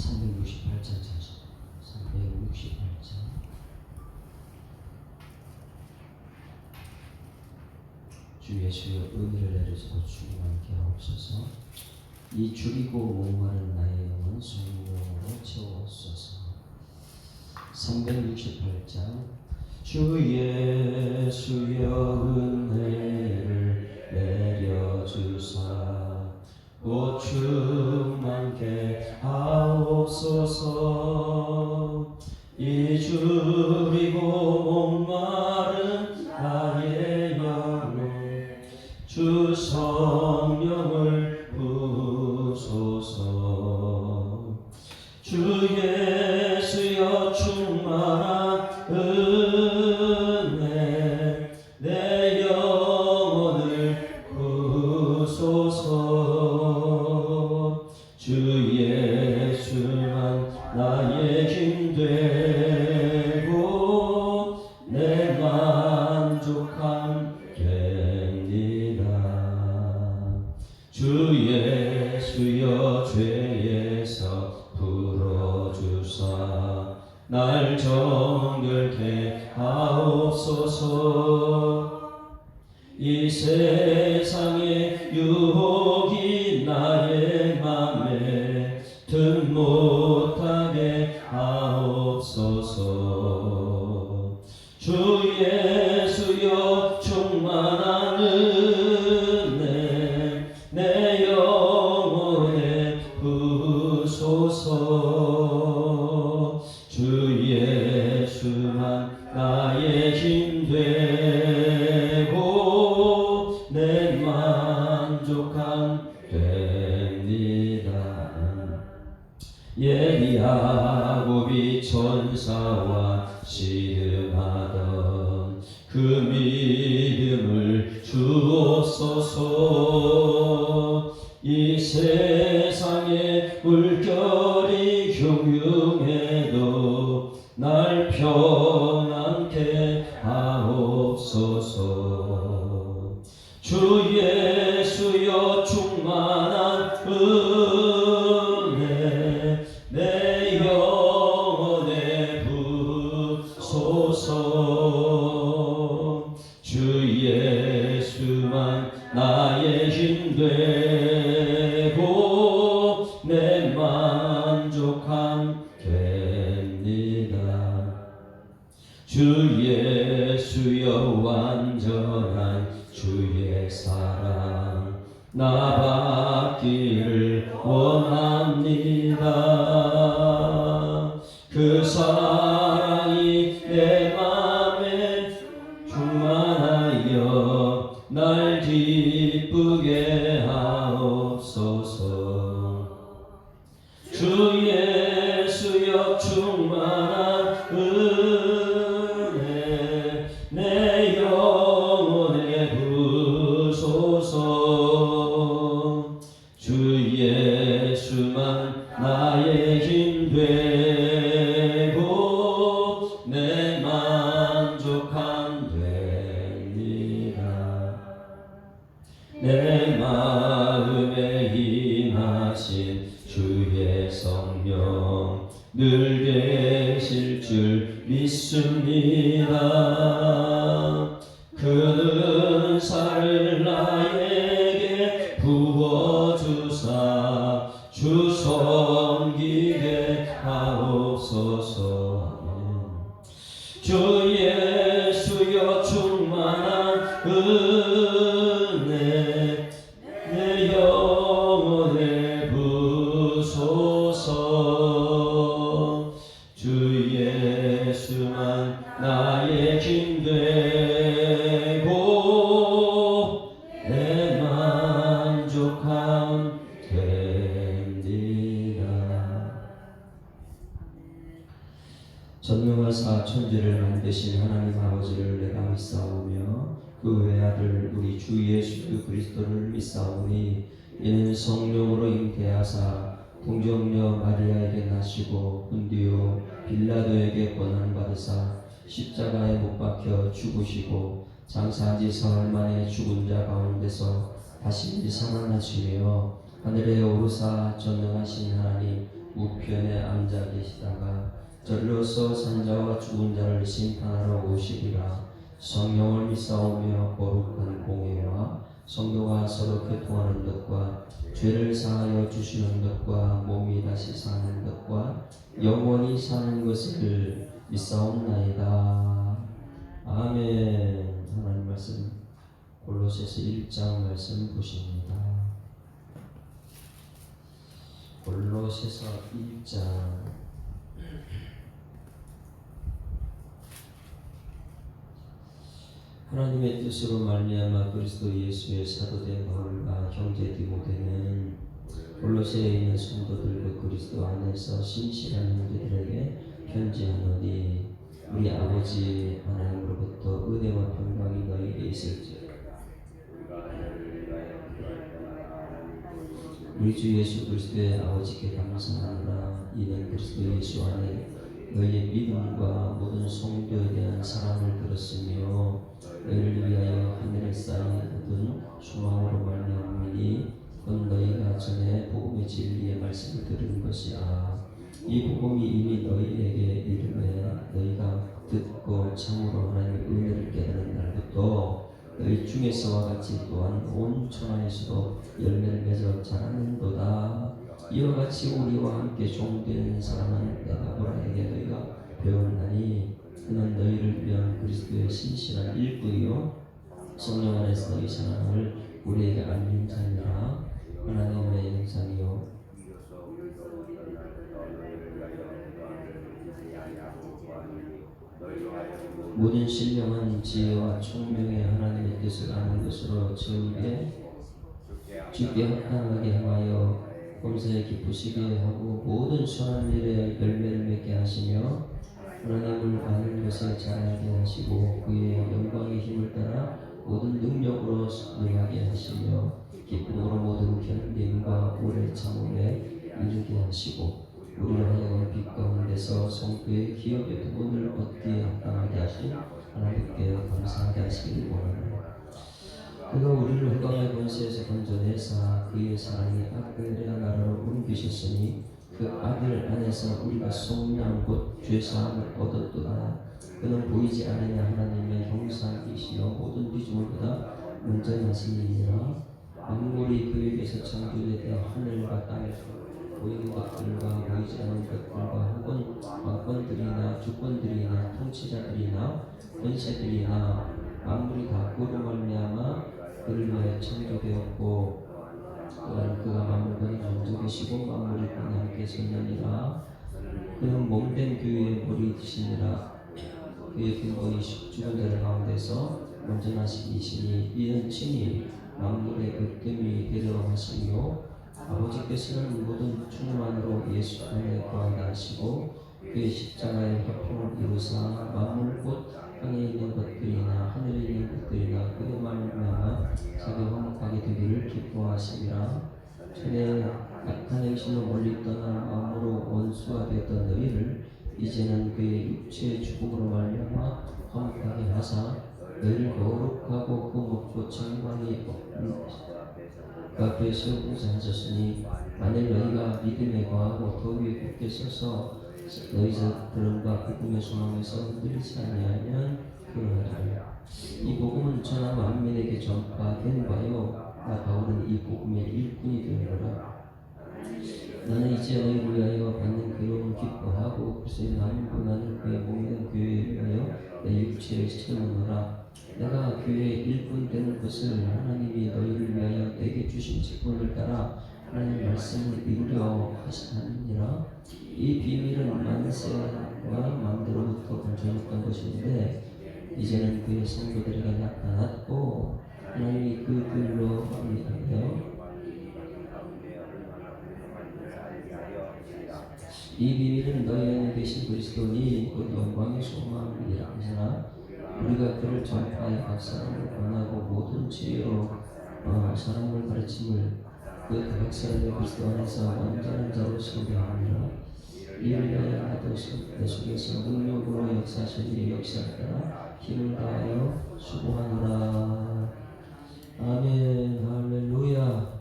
368장 찾아. 368장. 주 예수여 은혜를 내리시고 충만케 하옵소서. 이 죽이고 목마른 나의 영혼 성령으로 채워소서. 368장. 주 예수여 은혜를 내려주사 오 충만케 하옵소서. 이 줄이고 목마른 나의 영혼 주 성령을 부소서. 주 예수여 충만한 은혜 내 영혼을 부소서. 주 예수만 나의 힘 되고 내 만족함 됩니다. 주 예수여 죄에서 풀어주사 날 정결케 하옵소서. 이 세상의 유혹이 나의 맘에 든 못하게 하옵소서. 주 예수여 충만한 은혜 내 영혼에 부소서. 주 예수만 나의 힘 되고 내 만족함 됩니다. 예리야곱이 천사와 씨름하던 그 믿음을 주옵소서. 이 세상의 물결이 흉흉해도 날 평안케 하옵소서. 주 예수여 충만한 은혜 내 영혼에 부소서. 주 예수만 나의 힘 되고 내 만족함 됩니다. 주 예수여 완전한 주의 사랑 나 받기를 원합니다. 그 사랑이 내 맘에 충만하여 날 기쁘게 하옵소서. 주 예수여 충만한 은혜 내 영혼에 부소서. 주 예수만 나의 힘 되고 내 만족함 됩니다. 내 마음에 임하신 주의 성령 늘 계실 줄 믿습니다. 그 은사를 나에게 부어주사 주 섬기게 하옵소서. 주 예수여 충만한 은혜 내 영혼에 부소서. 주 예수만 나의 힘 되고 내 만족함 됩니다. 전능하사 천지를 만드신 하나님 아버지를 내가 믿사오며 그 외아들 우리 주 예수 그리스도를 믿사오니 이는 성령으로 잉태하사 동정녀 마리아에게 나시고 본디오 빌라도에게 고난을 받으사 십자가에 못 박혀 죽으시고 장사한 지 사흘 만에 죽은 자 가운데서 다시 살아나시며 하늘에 오르사 전능하신 하나님 우편에 앉아 계시다가 절로서 산자와 죽은 자를 심판하러 오시리라. 성령을 믿사오며 거룩한 공예와 성도가 서로 교통하는 것과 죄를 사하여 주시는 것과 몸이 다시 사는 것과 영원히 사는 것을 믿사옵나이다. 아멘. 하나님 말씀 골로새서 1장 말씀 보십니다. 골로새서 1장 하나님의 뜻으로 말미암아 그리스도 예수의 사도된 바울과 형제 디모데는 골로새에 있는 성도들과 그리스도 안에서 신실한 형제들에게 편지하노니 우리 아버지 하나님으로부터 은혜와 평강이 너희에게 있을지어다. 우리 주 예수 그리스도의 아버지께 감사하노라. 이는 그리스도 예수 안에 너희의 믿음과 모든 성도에 대한 사랑을 들었으며 너희를 위하여 하늘에 쌓인 모든 소망으로 말미암으니 곧 너희가 전에 복음의 진리의 말씀을 들은 것이라. 이 복음이 이미 너희에게 이르매 너희가 듣고 참으로 하나님의 은혜를 깨달은 날부터 너희 중에서와 같이 또한 온 천하에서도 열매를 맺어 자라는도다. 이와 같이 우리와 함께 종된 사람은 에바브라에게 너희가 배웠나니 그는 너희를 위한 그리스도의 신실한 일꾼이요 성령 안에서 너희 사랑을 우리에게 알린 자니라. 하나님의 영상이요 모든 신령한 지혜와 총명의 하나님의 뜻을 아는 것으로 주께 합당하게 하여 범사에 기쁘시게 하고 모든 선한 일에 열매를 맺게 하시며 하나님을 아는 것에 자라게 하시고 그의 영광의 힘을 따라 모든 능력으로 능하게 하시며 기쁨으로 모든 견딤과 오래 참음에 이르게 하시고 우리를 하여금 빛 가운데서 성도의 기업의 도분을 얻기에 합당하게 하신 하나님께 감사하게 하시기를 원합니다. 그가 우리를 흑암의 권세에서 건져내사 그의 사랑이 아들의 나라로 옮기셨으니 그 아들 안에서 우리가 속량 곧 죄사함을 얻었도다. 그는 보이지 않으냐 하나님의 형상이시여 모든 피조물보다 온전하시니라. 만물이 그에게서 창조되되 하늘과 땅에서 보이는 것들과 보이지 않는 것들과 혹은 왕권들이나 주권들이나 통치자들이나 권세들이나 만물이 다 그로 말미암아 그를 위하여 창조되었고 또한 그가 만물과 존재이시고 만물이 그와 함께 섰느니라. 그는 몸된 교회의 머리 되시니라. 그의 근본이 죽은 자들 가운데서 온전하신 이시니 이는 친히 만물의 으뜸이 되려 하시며 아버지께서는 모든 충만으로 예수 안에 거하게 하시고 그의 십자가의 화평을 이루사 만물 곧 땅에 있는 것들이나 하늘에 있는 것들이나 그의 말미암아 자기 화목하게 되기를 기뻐하시니라. 전에 악한 행실로 멀리 떠나 마음으로 원수가 되었던 너희를 이제는 그의 육체의 죽음으로 말미암아 화목하게 하사 너희를 거룩하고 그 높고 찬광이 그 앞에 세우고자 하셨으니 만일 너희가 믿음에 거하고 더 위에 굳게 서서 너희들과 복음의 소망에서 흔들리지 아니하면 그러하리라. 이 복음은 천하 만민에게 전파된 바요 나 바울은 이 복음의 일꾼이 되노라. 나는 이제 너희를 위하여 받는 괴로움을 기뻐하고 그리스도의 남은 고난을 그의 몸된 교회에 위하여 내 육체에 채우노라. 내가 교회의 일꾼 되는 것을 하나님이 너희를 위하여 내게 주신 직분을 따라 하나님의 말씀을 이루려 하시느니라. 이 비밀은 만세와 만대로부터 번져있던 것인데 이제는 그의 성도들에게 나타났고 하나님이 그들로 합리하여 이 비밀은 너희 안에 계신 그리스도니 곧 영광의 소망이라 하시나 우리가 그를 전파해 각 사람을 권하고 모든 지혜로 사람을 가르침을 그 각 사람의 그리스도 안에서 완전한 자로 소개하느라. 이를 위하여 나도 내 속에서 능력으로 역사하시니 역사하라 힘을 다하여 수고하노라. 아멘. 할렐루야.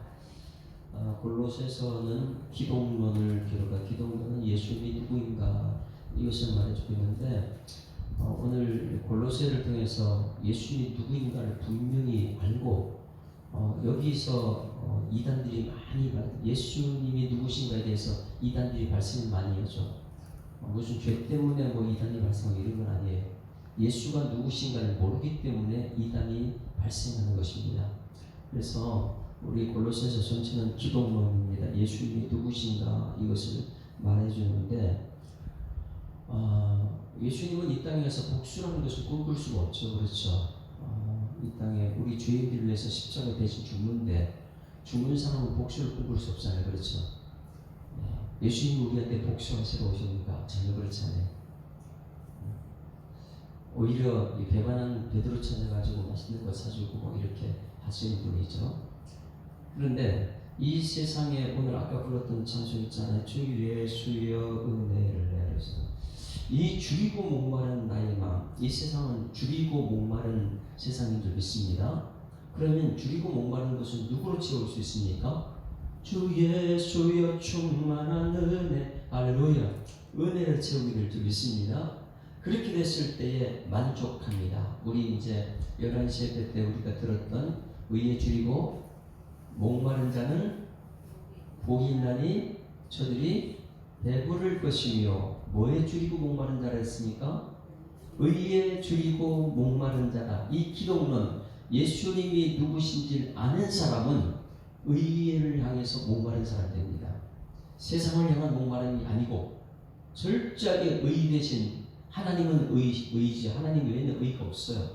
골로새서는 기독론을 기록한 기독론은 예수님이 누구인가 이것을 말해주고 있는데 오늘 골로새를 통해서 예수님이 누구인가를 분명히 알고 여기서 이단들이 많이 예수님이 누구신가에 대해서 이단들이 발생을 많이 하죠. 무슨 죄 때문에 뭐 이단이 발생하고 이런 건 아니에요. 예수가 누구신가를 모르기 때문에 이단이 발생하는 것입니다. 그래서 우리 골로새서 전체는 기독론입니다. 예수님이 누구신가 이것을 말해주는데 예수님은 이 땅에서 복수라는 것을 꿈꿀 수가 없죠. 그렇죠. 이 땅에 우리 죄인들을 위해서 십자가 대신 죽는데 죽는 사람은 복수를 꿈꿀 수 없잖아요. 그렇죠. 예수님이 우리한테 복수하시러 오십니까? 전혀 그렇지 않아요. 오히려 이 배반한 베드로 찾아가지고 맛있는 거 사주고 뭐 이렇게 하시는 분이죠. 그런데 이 세상에 오늘 아까 불렀던 찬송 있잖아요. 주 예수여 은혜를 내려서 이 줄이고 목마른 나의 마음, 이 세상은 줄이고 목마른 세상인 줄 믿습니다. 그러면 줄이고 목마른 것은 누구로 채울 수 있습니까? 주 예수여 충만한 은혜, 할렐루야, 은혜를 채우게 될 줄 믿습니다. 그렇게 됐을 때에 만족합니다. 우리 이제 11시 예배 때 우리가 들었던 의에 줄이고 목마른 자는 복이 있나니 저들이 배부를 것이며, 뭐에 줄이고 목마른 자라 했습니까? 의에 줄이고 목마른 자다. 이 기독론, 예수님이 누구신지 아는 사람은 의를 향해서 목마른 사람 됩니다. 세상을 향한 목마름이 아니고 철저하게 의 대신 하나님은 의이지 하나님 외에는 의가 없어요.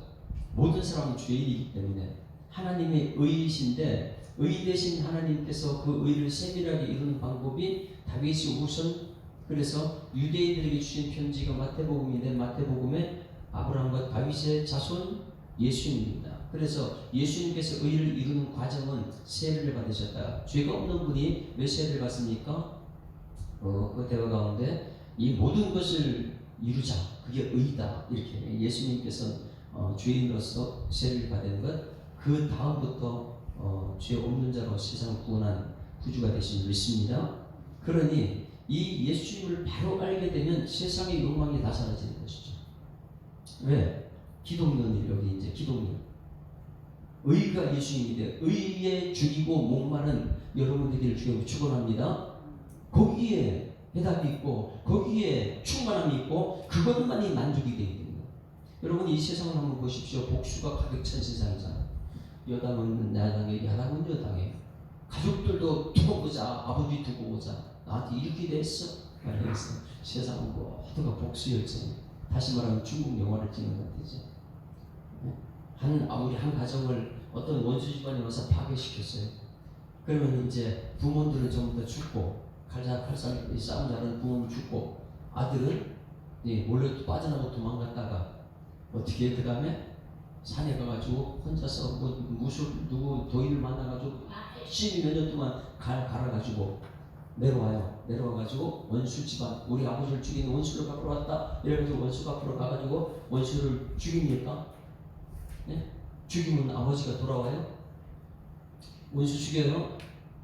모든 사람은 죄인이기 때문에 하나님의 의이신데 의 대신 하나님께서 그 의를 세밀하게 이루는 방법이 다윗이 우선 그래서 유대인들에게 주신 편지가 마태복음인데 마태복음에 아브라함과 다윗의 자손 예수님입니다. 그래서 예수님께서 의를 이루는 과정은 세례를 받으셨다. 죄가 없는 분이 왜 세례를 받습니까? 그 대화 가운데 이 모든 것을 이루자. 그게 의다. 이렇게 예수님께서 죄인으로서 세례를 받은 것, 그 다음부터 죄 없는 자로 세상을 구원한 구주가 되신 믿습니다. 그러니 이 예수님을 바로 알게 되면 세상의 욕망이 다 사라지는 것이죠. 왜? 기독론이 여기 이제 기독론. 의가 예수님인데 의에 죽이고 목마른 여러분들이 주여 축원합니다. 거기에 해답이 있고 거기에 충만함이 있고 그것만이 만족이 되게 됩니다. 여러분 이 세상을 한번 보십시오. 복수가 가득 찬 세상이잖아요. 여당은 야당에, 야당은 여당에. 가족들도 두고 보자, 아버지 두고 보자. 나한테 이렇게 됐어? 말했어. 세상은 모두가 복수 열정. 다시 말하면 중국 영화를 찍는 것 같아요. 한 가정을 어떤 원수 집안이 와서 파괴시켰어요. 그러면 이제 부모들은 전부 다 죽고, 칼살 싸움 잘하는 부모는 죽고, 아들은 몰래 빠져나가고 도망갔다가, 어떻게 그 다음에 산에 가가지고 혼자서 누구 도인을 만나가지고 열심히 몇 년 동안 갈아가지고 내려와가지고 원수 집안, 우리 아버지를 죽인 원수를 갚으러 왔다. 이래가지고 원수 갚으러 가가지고 원수를 죽입니까? 네? 죽이면 아버지가 돌아와요? 원수 죽여요?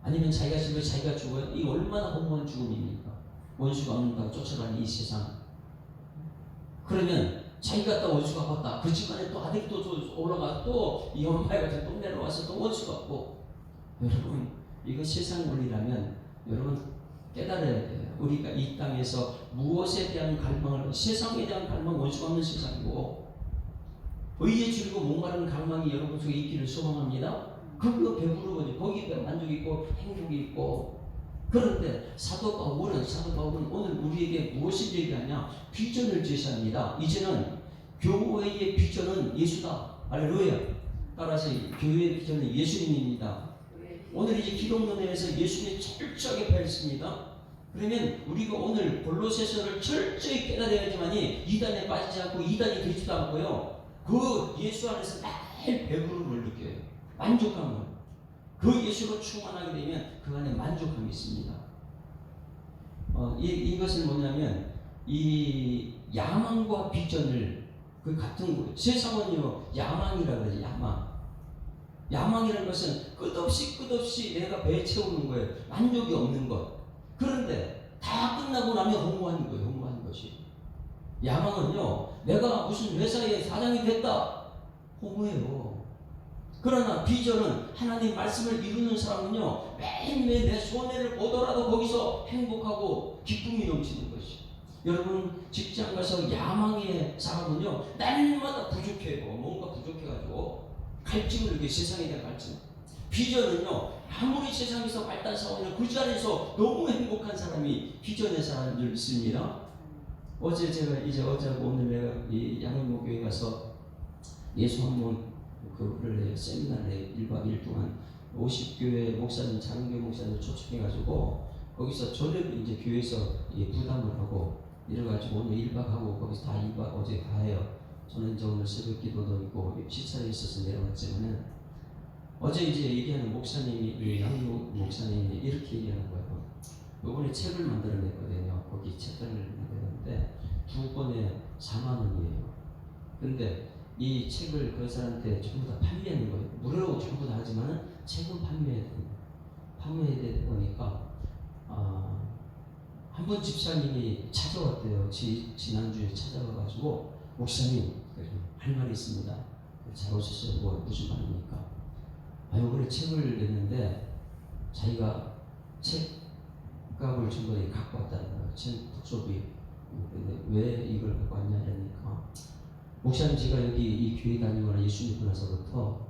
아니면 자기가 죽어요? 자기가 죽어요? 이 얼마나 허무한 죽음입니까? 원수가 없는다고 쫓아가는 이 세상. 그러면 자기가 또 원수 갚았다. 그 집안에 또 아들이 또 올라가 또 이 엄마가 또 내려와서 또 원수 갚고. 여러분 이거 세상 원리라면 여러분 깨달아야 돼요. 우리가 이 땅에서 무엇에 대한 갈망을, 세상에 대한 갈망, 원수가 없는 세상이고 의에 줄이고 목마른 갈망이 여러분 속에 있기를 소망합니다. 그거 배부르거든요. 거기에 만족이 있고 행복이 있고. 그런데 사도 바울은 오늘 우리에게 무엇을 얘기하냐? 비전을 제시합니다. 이제는 교회의 비전은 예수다. 할렐루야. 따라서 교회의 비전은 예수님입니다. 오늘 이제 기독론에서 예수님이 철저하게 배웠습니다. 그러면 우리가 오늘 골로새서를 철저히 깨달아야지만이 이단에 빠지지 않고 이단이 되지도 않고요. 그 예수 안에서 매일 배부름을 느껴요. 만족함을. 그 예수로 충만하게 되면 그 안에 만족함이 있습니다. 이것은 뭐냐면 이 야망과 비전을 그 같은 거. 세상은요 야망이라 그러지. 야망. 야망이라는 것은 끝없이 내가 배에 채우는 거예요. 만족이 없는 것. 그런데 다 끝나고 나면 허무한 거예요. 허무한 것이. 야망은요, 내가 무슨 회사의 사장이 됐다. 허무해요. 그러나 비전은 하나님 말씀을 이루는 사람은요, 매일매일 내 손해를 보더라도 거기서 행복하고 기쁨이 넘치는 것이. 여러분 직장 가서 야망의 사람은요, 날마다 부족해요. 뭔가 부족해가지고 갈증을 느껴. 세상에 대한 갈증. 비전은요, 아무리 세상에서 발달 사원이나 그 자리에서 너무 행복한 사람이 비전의 사람들 있습니다. 어제 제가 어제하고 오늘 내가 이 양일목교회 가서 예수 한번 그를 해요. 세미나를 해요. 1박 2일 동안 50교회 목사님, 장로교 목사님 초청해가지고 거기서 저녁 이제 교회에서 부담을 하고 이래가지고 오늘 1박 하고 거기서 다 2박 어제 다 해요. 저는 이제 오늘 새벽 기도도 있고 시차에 있어서 내려왔지만은 어제 이제 얘기하는 목사님이 양로 목사님이 이렇게 얘기하는 거예요. 이번에 책을 만들어냈거든요. 거기 책단을 만들었는데 2권에 4만 원이에요. 근데 이 책을 그 사람한테 전부 다 판매하는 거예요. 무료로 전부 다 하지만 책은 판매해야 돼요. 판매해야 되다 보니까 한 번 집사님이 찾아왔대요. 지난주에 찾아와가지고 목사님 할 말이 있습니다. 잘 오셨어요. 뭐 무슨 말입니까? 이번에 책을 냈는데 자기가 책값을 전부 다 갖고 왔다는 거예요. 책 특소비. 근데 왜 이걸 갖고 왔냐 하니까 목사님 제가 여기 이 교회 다니거나 예수 믿고 나서부터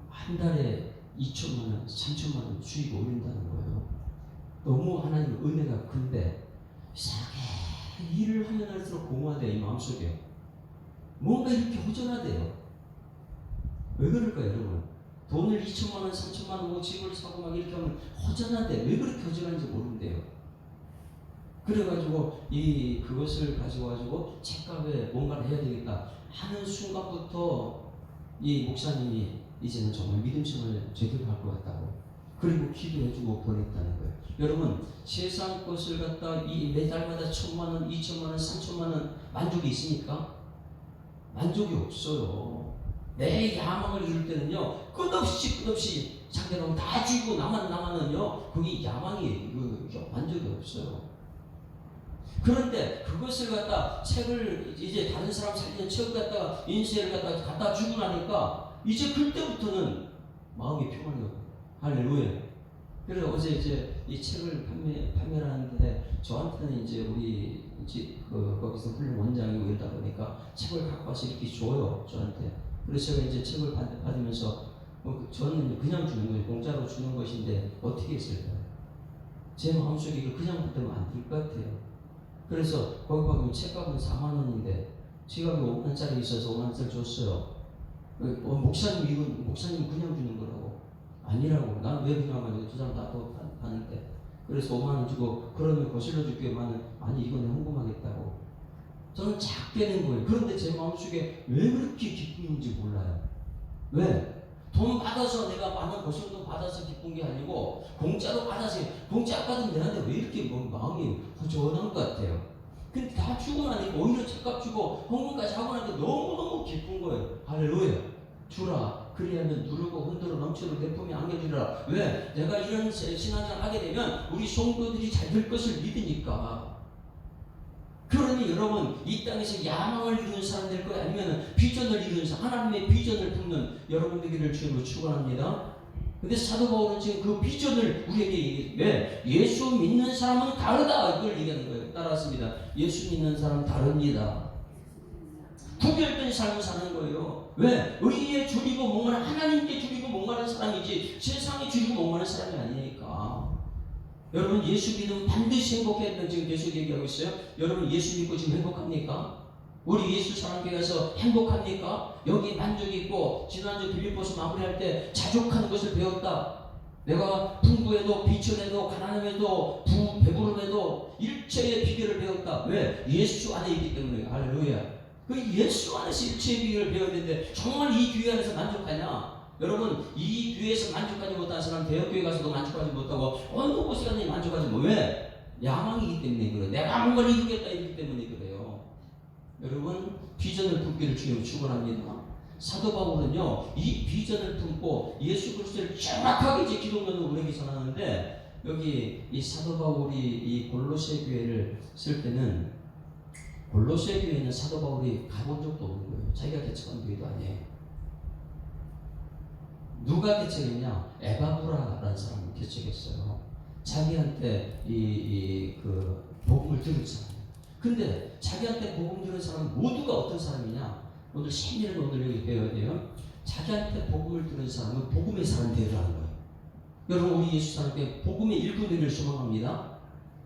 한 달에 2천만 원, 3천만 원 수익 올린다는 거예요. 너무 하나님 은혜가 큰데 이상하게 일을 하면 할수록 공허하대요. 이 마음속에 뭔가 이렇게 허전하대요. 왜 그럴까요 여러분? 돈을 2천만 원, 3천만 원 뭐 집을 사고 막 이렇게 하면 허전한데 왜 그렇게 허전한지 모른대요. 그래가지고 그것을 가지고 책값에 뭔가를 해야 되겠다 하는 순간부터 이 목사님이 이제는 정말 믿음심을 제대로 할 것 같다고, 그리고 기도해주고 보냈다는 거예요. 여러분 세상 것을 갖다 매달마다 1,000만 원, 2천만 원, 3천만 원 만족이 있습니까? 만족이 없어요. 내 야망을 이룰 때는요, 끝없이 상대방 다 주고 나만은요, 그게 야망이에요. 만족이 없어요. 그런데 그것을 갖다 책을 이제 다른 사람 살리는 책을 갖다가 인쇄를 갖다 주고 나니까 이제 그때부터는 마음이 평안해요. 할렐루야. 그래서 어제 이제 이 책을 판매를 하는데 저한테는 이제 우리 거기서 훈련 원장이고 이러다 보니까 책을 갖고 와서 이렇게 줘요 저한테. 그래서 제가 이제 책을 받으면서 저는 그냥 주는 거예요. 공짜로 주는 것인데 어떻게 했을까요? 제 마음속에 이걸 그냥 받으면 안 될 것 같아요. 그래서 거기 보면 책값은 4만 원인데 지갑에 5만 원짜리 있어서 5만 원짜리 줬어요. 목사님 그냥 주는 거라고. 아니라고. 난 왜 그냥 하냐. 두 사람 다 또 파는데. 그래서 5만 원 주고 그러면 거실러 줄게. 아니 이건 헌금하겠다고. 저는 작게 낸 거예요. 그런데 제 마음속에 왜 그렇게 기쁜지 몰라요. 왜? 돈 받아서 내가 많은 거실돈 받아서 기쁜 게 아니고 공짜로 받아서, 공짜 받으면 되는데 왜 이렇게 마음이 허전한 것 같아요. 근데 다 주고 나니까 오히려 책값 주고 헌금까지 하고 나니까 너무너무 기쁜 거예요. 할렐루야. 주라. 그리하면 누르고 흔들어 넘치도록 내 품에 안겨주리라. 왜? 내가 이런 신앙생활 하게 되면 우리 성도들이 잘 될 것을 믿으니까. 그러니 여러분 이 땅에서 야망을 이루는 사람 될 거예요? 아니면 비전을 이루는 사람, 하나님의 비전을 품는 여러분 되기를 주님으로 축원합니다. 근데 사도 바울은 지금 그 비전을 우리에게 얘기해요. 왜? 예수 믿는 사람은 다르다 이걸 얘기하는 거예요. 따라왔습니다. 예수 믿는 사람은 다릅니다. 구별된 삶을 사는 거예요. 왜? 의에 줄이고 목마른, 하나님께 줄이고 목마른 사람이지 세상에 줄이고 목마른 사람이 아니니까. 여러분 예수 믿으면 반드시 행복해야 된다는 지금 계속 얘기하고 있어요. 여러분 예수 믿고 지금 행복합니까? 우리 예수 사랑교회 가서 행복합니까? 여기 만족이 있고, 지난주 빌립보서 마무리할 때 자족하는 것을 배웠다. 내가 풍부해도 비천해도 가난함에도 배부름에도 일체의 비결을 배웠다. 왜? 예수 안에 있기 때문에. 할렐루야. 그 예수 안에서 일체의 비결을 배워야 되는데 정말 이 교회 안에서 만족하냐? 여러분 이 교회에서 만족하지 못한 사람 대학교에 가서도 만족하지 못하고 어느 곳에 가서 만족하지 못. 왜? 야망이기 때문에 그래요. 내가 뭔가를 이루겠다 이기 때문에 그래요. 여러분 비전을 품기를 주님으로 축원합니다. 사도 바울은요, 이 비전을 품고 예수 그리스도를 정확하게 이제 기독론으로 우리에게 전하는데, 여기 이 사도 바울이 이 골로새 교회를 쓸 때는 골로새 교회는 사도 바울이 가본 적도 없는 거예요. 자기가 개척한 교회도 아니에요. 누가 개척했냐? 에바브라라는 사람이 개척했어요. 자기한테 그 복음을 들은 사람. 근데 자기한테 복음 들은 사람 모두가 어떤 사람이냐? 오늘 세밀한 오늘 여기 배워야 돼요. 자기한테 복음을 들은 사람은 복음의 사람 되라는 거예요. 여러분, 우리 예수 사람께 복음의 일꾼들을 소망합니다.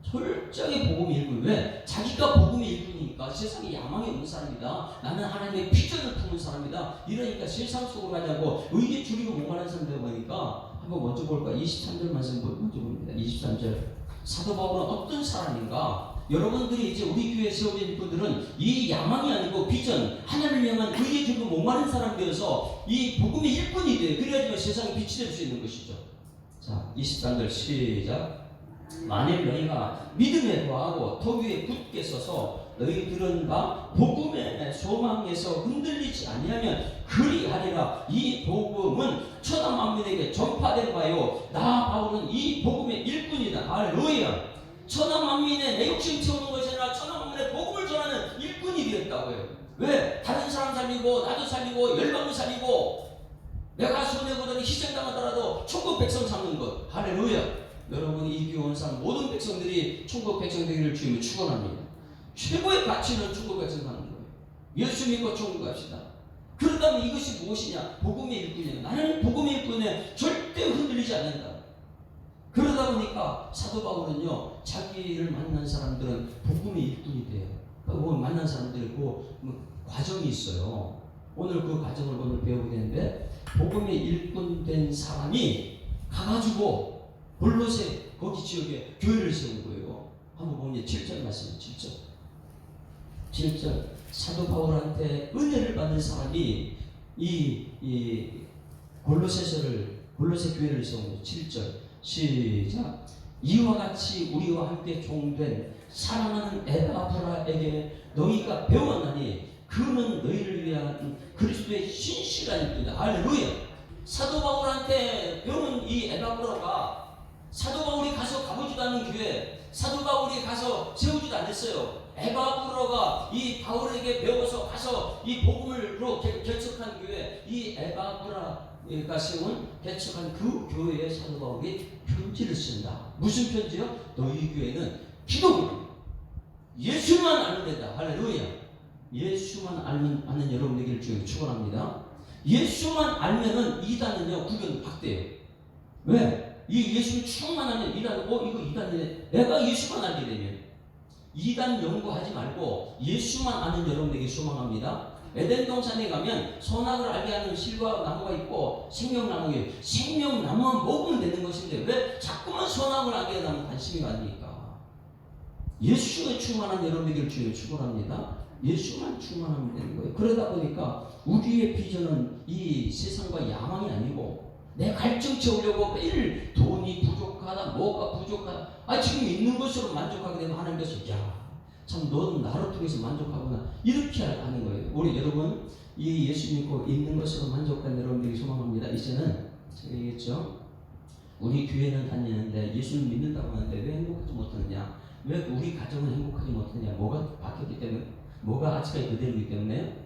철저하게 복음의 일꾼. 왜? 자기가 복음의 일꾼이니까. 세상에 야망이 없는 사람이다. 나는 하나님의 비전을 품은 사람이다. 이러니까 세상 속으로 가냐고 의에 줄이고 목마른 사람 되고 보니까, 한번 먼저 볼까? 23절 말씀 먼저 봅니다. 23절. 사도 바울은 어떤 사람인가? 여러분들이 이제 우리 교회에 세워진 분들은 이 야망이 아니고 비전, 하나님을 향한 의에 줄이고 목마른 사람 되어서 이 복음의 일꾼이 돼요. 그래야지만 세상에 빛이 될 수 있는 것이죠. 자, 23절 시작. 만일 너희가 믿음에 거하고 더 위에 굳게 서서 너희들은 바 복음의 소망에서 흔들리지 아니하면 그리하리라. 이 복음은 천하 만민에게 전파된 바요, 나 바울은 이 복음의 일꾼이다. 할렐루야. 천하 만민의 내 욕심 채우는 것이 아니라 천하 만민의 복음을 전하는 일꾼이 되었다고요. 왜? 다른 사람 살리고 나도 살리고 열방도 살리고 내가 손해보더니 희생당하더라도 천국 백성 삼는 것. 할렐루야. 여러분, 이 교회 온 사람 모든 백성들이 천국 백성 되기를 주님을 축원합니다. 최고의 가치는 천국 백성 사는 거예요. 예수 믿고 천국 갑시다. 그렇다면 이것이 무엇이냐? 복음의 일꾼이야. 나는 복음의 일꾼에 절대 흔들리지 않는다. 그러다 보니까 사도 바울은요, 자기를 만난 사람들은 복음의 일꾼이 돼요. 그러니까 만난 사람들이 그 과정이 있어요. 오늘 그 과정을 오늘 배우게 되는데, 복음의 일꾼 된 사람이 가가지고 골로새 거기 지역에 교회를 세운 거예요. 한번 보면 7절 말씀이에요. 7절. 사도 바울한테 은혜를 받는 사람이 이 골로새 교회를 세운 거예요. 7절 시작. 이와 같이 우리와 함께 종된 사랑하는 에바브라에게 너희가 배웠나니 그는 너희를 위한 그리스도의 신실한 일꾼이다. 할렐루야. 사도 바울한테 배운 이 에바브라가 사도 바울이 가서 가보지도 않은 교회, 사도 바울이 가서 세우지도 않았어요. 에바브라가 이 바울에게 배워서 가서 이 복음을 개척한 교회, 이 에바브라가 세운 개척한 그 교회에 사도 바울이 편지를 쓴다. 무슨 편지요? 너희 교회는 기독교, 예수만 아는 데다. 할렐루야. 예수만 아는 여러분에게 주님을 축원합니다. 예수만 알면은 이단은요 구분 박대요. 왜? 이 예수를 충만하면 이단, 이거 이단이네. 내가 예수만 알게 되면 이단 연구하지 말고 예수만 아는 여러분에게 소망합니다. 에덴 동산에 가면 선악을 알게 하는 실과 나무가 있고 생명나무예요. 생명나무만 먹으면 되는 것인데 왜 자꾸만 선악을 알게 하면 관심이 가니까. 예수에 충만한 여러분에게 주님을 축원합니다. 예수만 충만하면 되는 거예요. 그러다 보니까 우리의 비전은 이 세상과 야망이 아니고 내 갈증 채우려고 매일 돈이 부족하다, 뭐가 부족하다, 지금 있는 것으로 만족하게 되면 하나님께서 참 너는 나를 통해서 만족하구나 이렇게 하는 거예요. 우리 여러분 이 예수 믿고 있는 것으로 만족한 여러분들이 소망합니다. 이제는 제가 얘기했죠. 우리 교회는 다니는데 예수를 믿는다고 하는데 왜 행복하지 못하느냐? 왜 우리 가정은 행복하지 못하느냐? 뭐가 바뀌었기 때문에, 뭐가 아직까지 그대로이기 때문에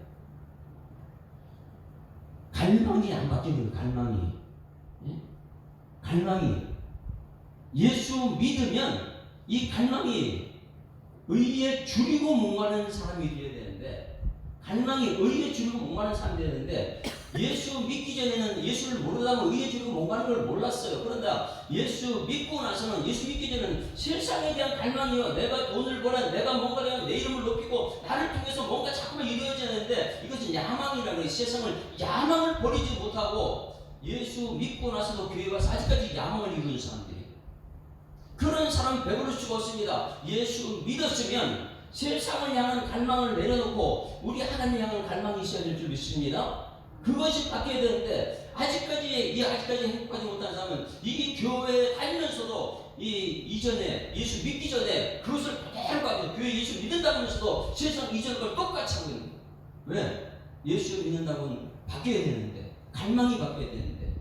갈망이 안 바뀌는 거예요. 갈망이 예수 믿으면 이 갈망이 의에 줄이고 목마른 사람이 되어야 되는데, 갈망이 의에 줄이고 목마른 사람이 되어야 되는데, 예수 믿기 전에는 예수를 모르다면 의에 줄이고 목마른 걸 몰랐어요. 그런데 예수 믿고 나서는, 예수 믿기 전에는 세상에 대한 갈망이요, 내가 돈을 벌어, 내가 뭔가를 하면 내 이름을 높이고 나를 통해서 뭔가 자꾸만 이루어져야 되는데, 이것은 야망이라는 거예요. 세상을 야망을 버리지 못하고 예수 믿고 나서도 교회 와서 아직까지 야망을 이루는 사람들이, 그런 사람이 배부를 수가 없습니다. 예수 믿었으면 세상을 향한 갈망을 내려놓고 우리 하나님을 향한 갈망이 있어야 될 줄 믿습니다. 그것이 바뀌어야 되는데 아직까지 행복하지 못한 사람은 이 교회에 다니면서도 이전에 예수 믿기 전에 그것을 그대로 가지고 교회 예수 믿는다고 하면서도 세상 이전 걸 똑같이 하고 있는 거예요. 왜? 예수 믿는다고는 바뀌어야 되는데, 갈망이 바뀌어야 되는데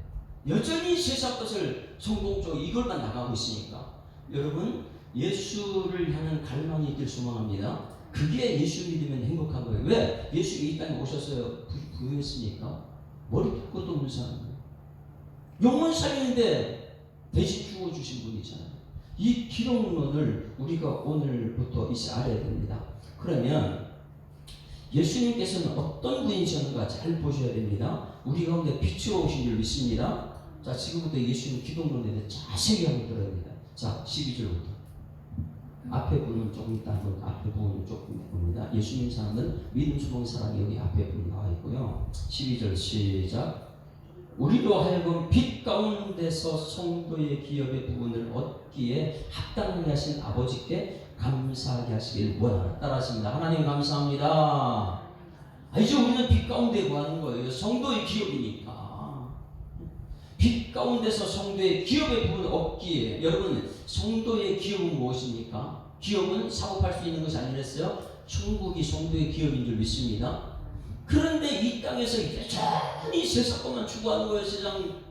여전히 세상 것을 성공적으로 이걸만 나가고 있으니까 여러분 예수를 향한 갈망이 있길 소망합니다. 그게 예수 믿으면 행복한 거예요. 왜? 예수 이 땅에 오셨어요. 부유했으니까. 머리 볼 것도 없는 사람이에요. 영원 살리는데 대신 죽어주신 분이잖아요. 이 기록론을 우리가 오늘부터 이제 알아야 됩니다. 그러면 예수님께서는 어떤 분이셨는가 잘 보셔야 됩니다. 우리 가운데 빛으로 오신 줄 믿습니다. 자, 지금부터 예수님 기독론에 대해 자세히 한번 들어야 됩니다. 자, 12절부터. 앞에 부분은 조금 이따 한번 앞에 부분은 조금 봅니다. 예수님 사람은 믿음 주먹 사람이 여기 앞에 부분 나와 있고요. 12절 시작. 우리로 하여금 빛 가운데서 성도의 기업의 부분을 얻기에 합당하게 하신 아버지께 감사하게 하시길 원하노라. 따라하십니다. 하나님 감사합니다. 이제 우리는 빛 가운데 구하는 거예요. 성도의 기업이니까. 빛 가운데서 성도의 기업의 부분을 얻기에, 여러분 성도의 기업은 무엇입니까? 기업은 사고 팔 수 있는 것이 아니랬어요. 천국이 성도의 기업인 줄 믿습니다. 그런데 이 땅에서 여전히 세상 것만 추구하는 거예요. 세상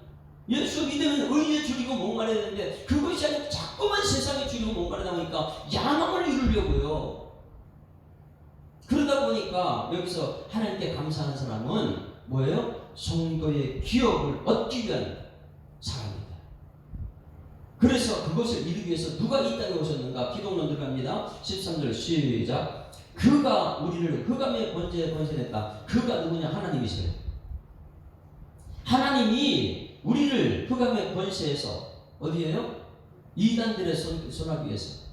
예수 믿으면 의에 줄이고 목마르야 되는데 그것이 아니고 자꾸만 세상에 줄이고 목마르다 보니까 야망을 이루려고요. 그러다 보니까 여기서 하나님께 감사하는 사람은 뭐예요? 성도의 기업을 얻기 위한 사람입니다. 그래서 그것을 이루기 위해서 누가 이 땅에 오셨는가? 기독론 들어갑니다. 13절 시작. 그가 우리를 흑암의 권세에 번신했다. 그가 누구냐? 하나님이세요. 하나님이 우리를 흑암의 권세에서 어디에요? 이단들의 손아귀에서,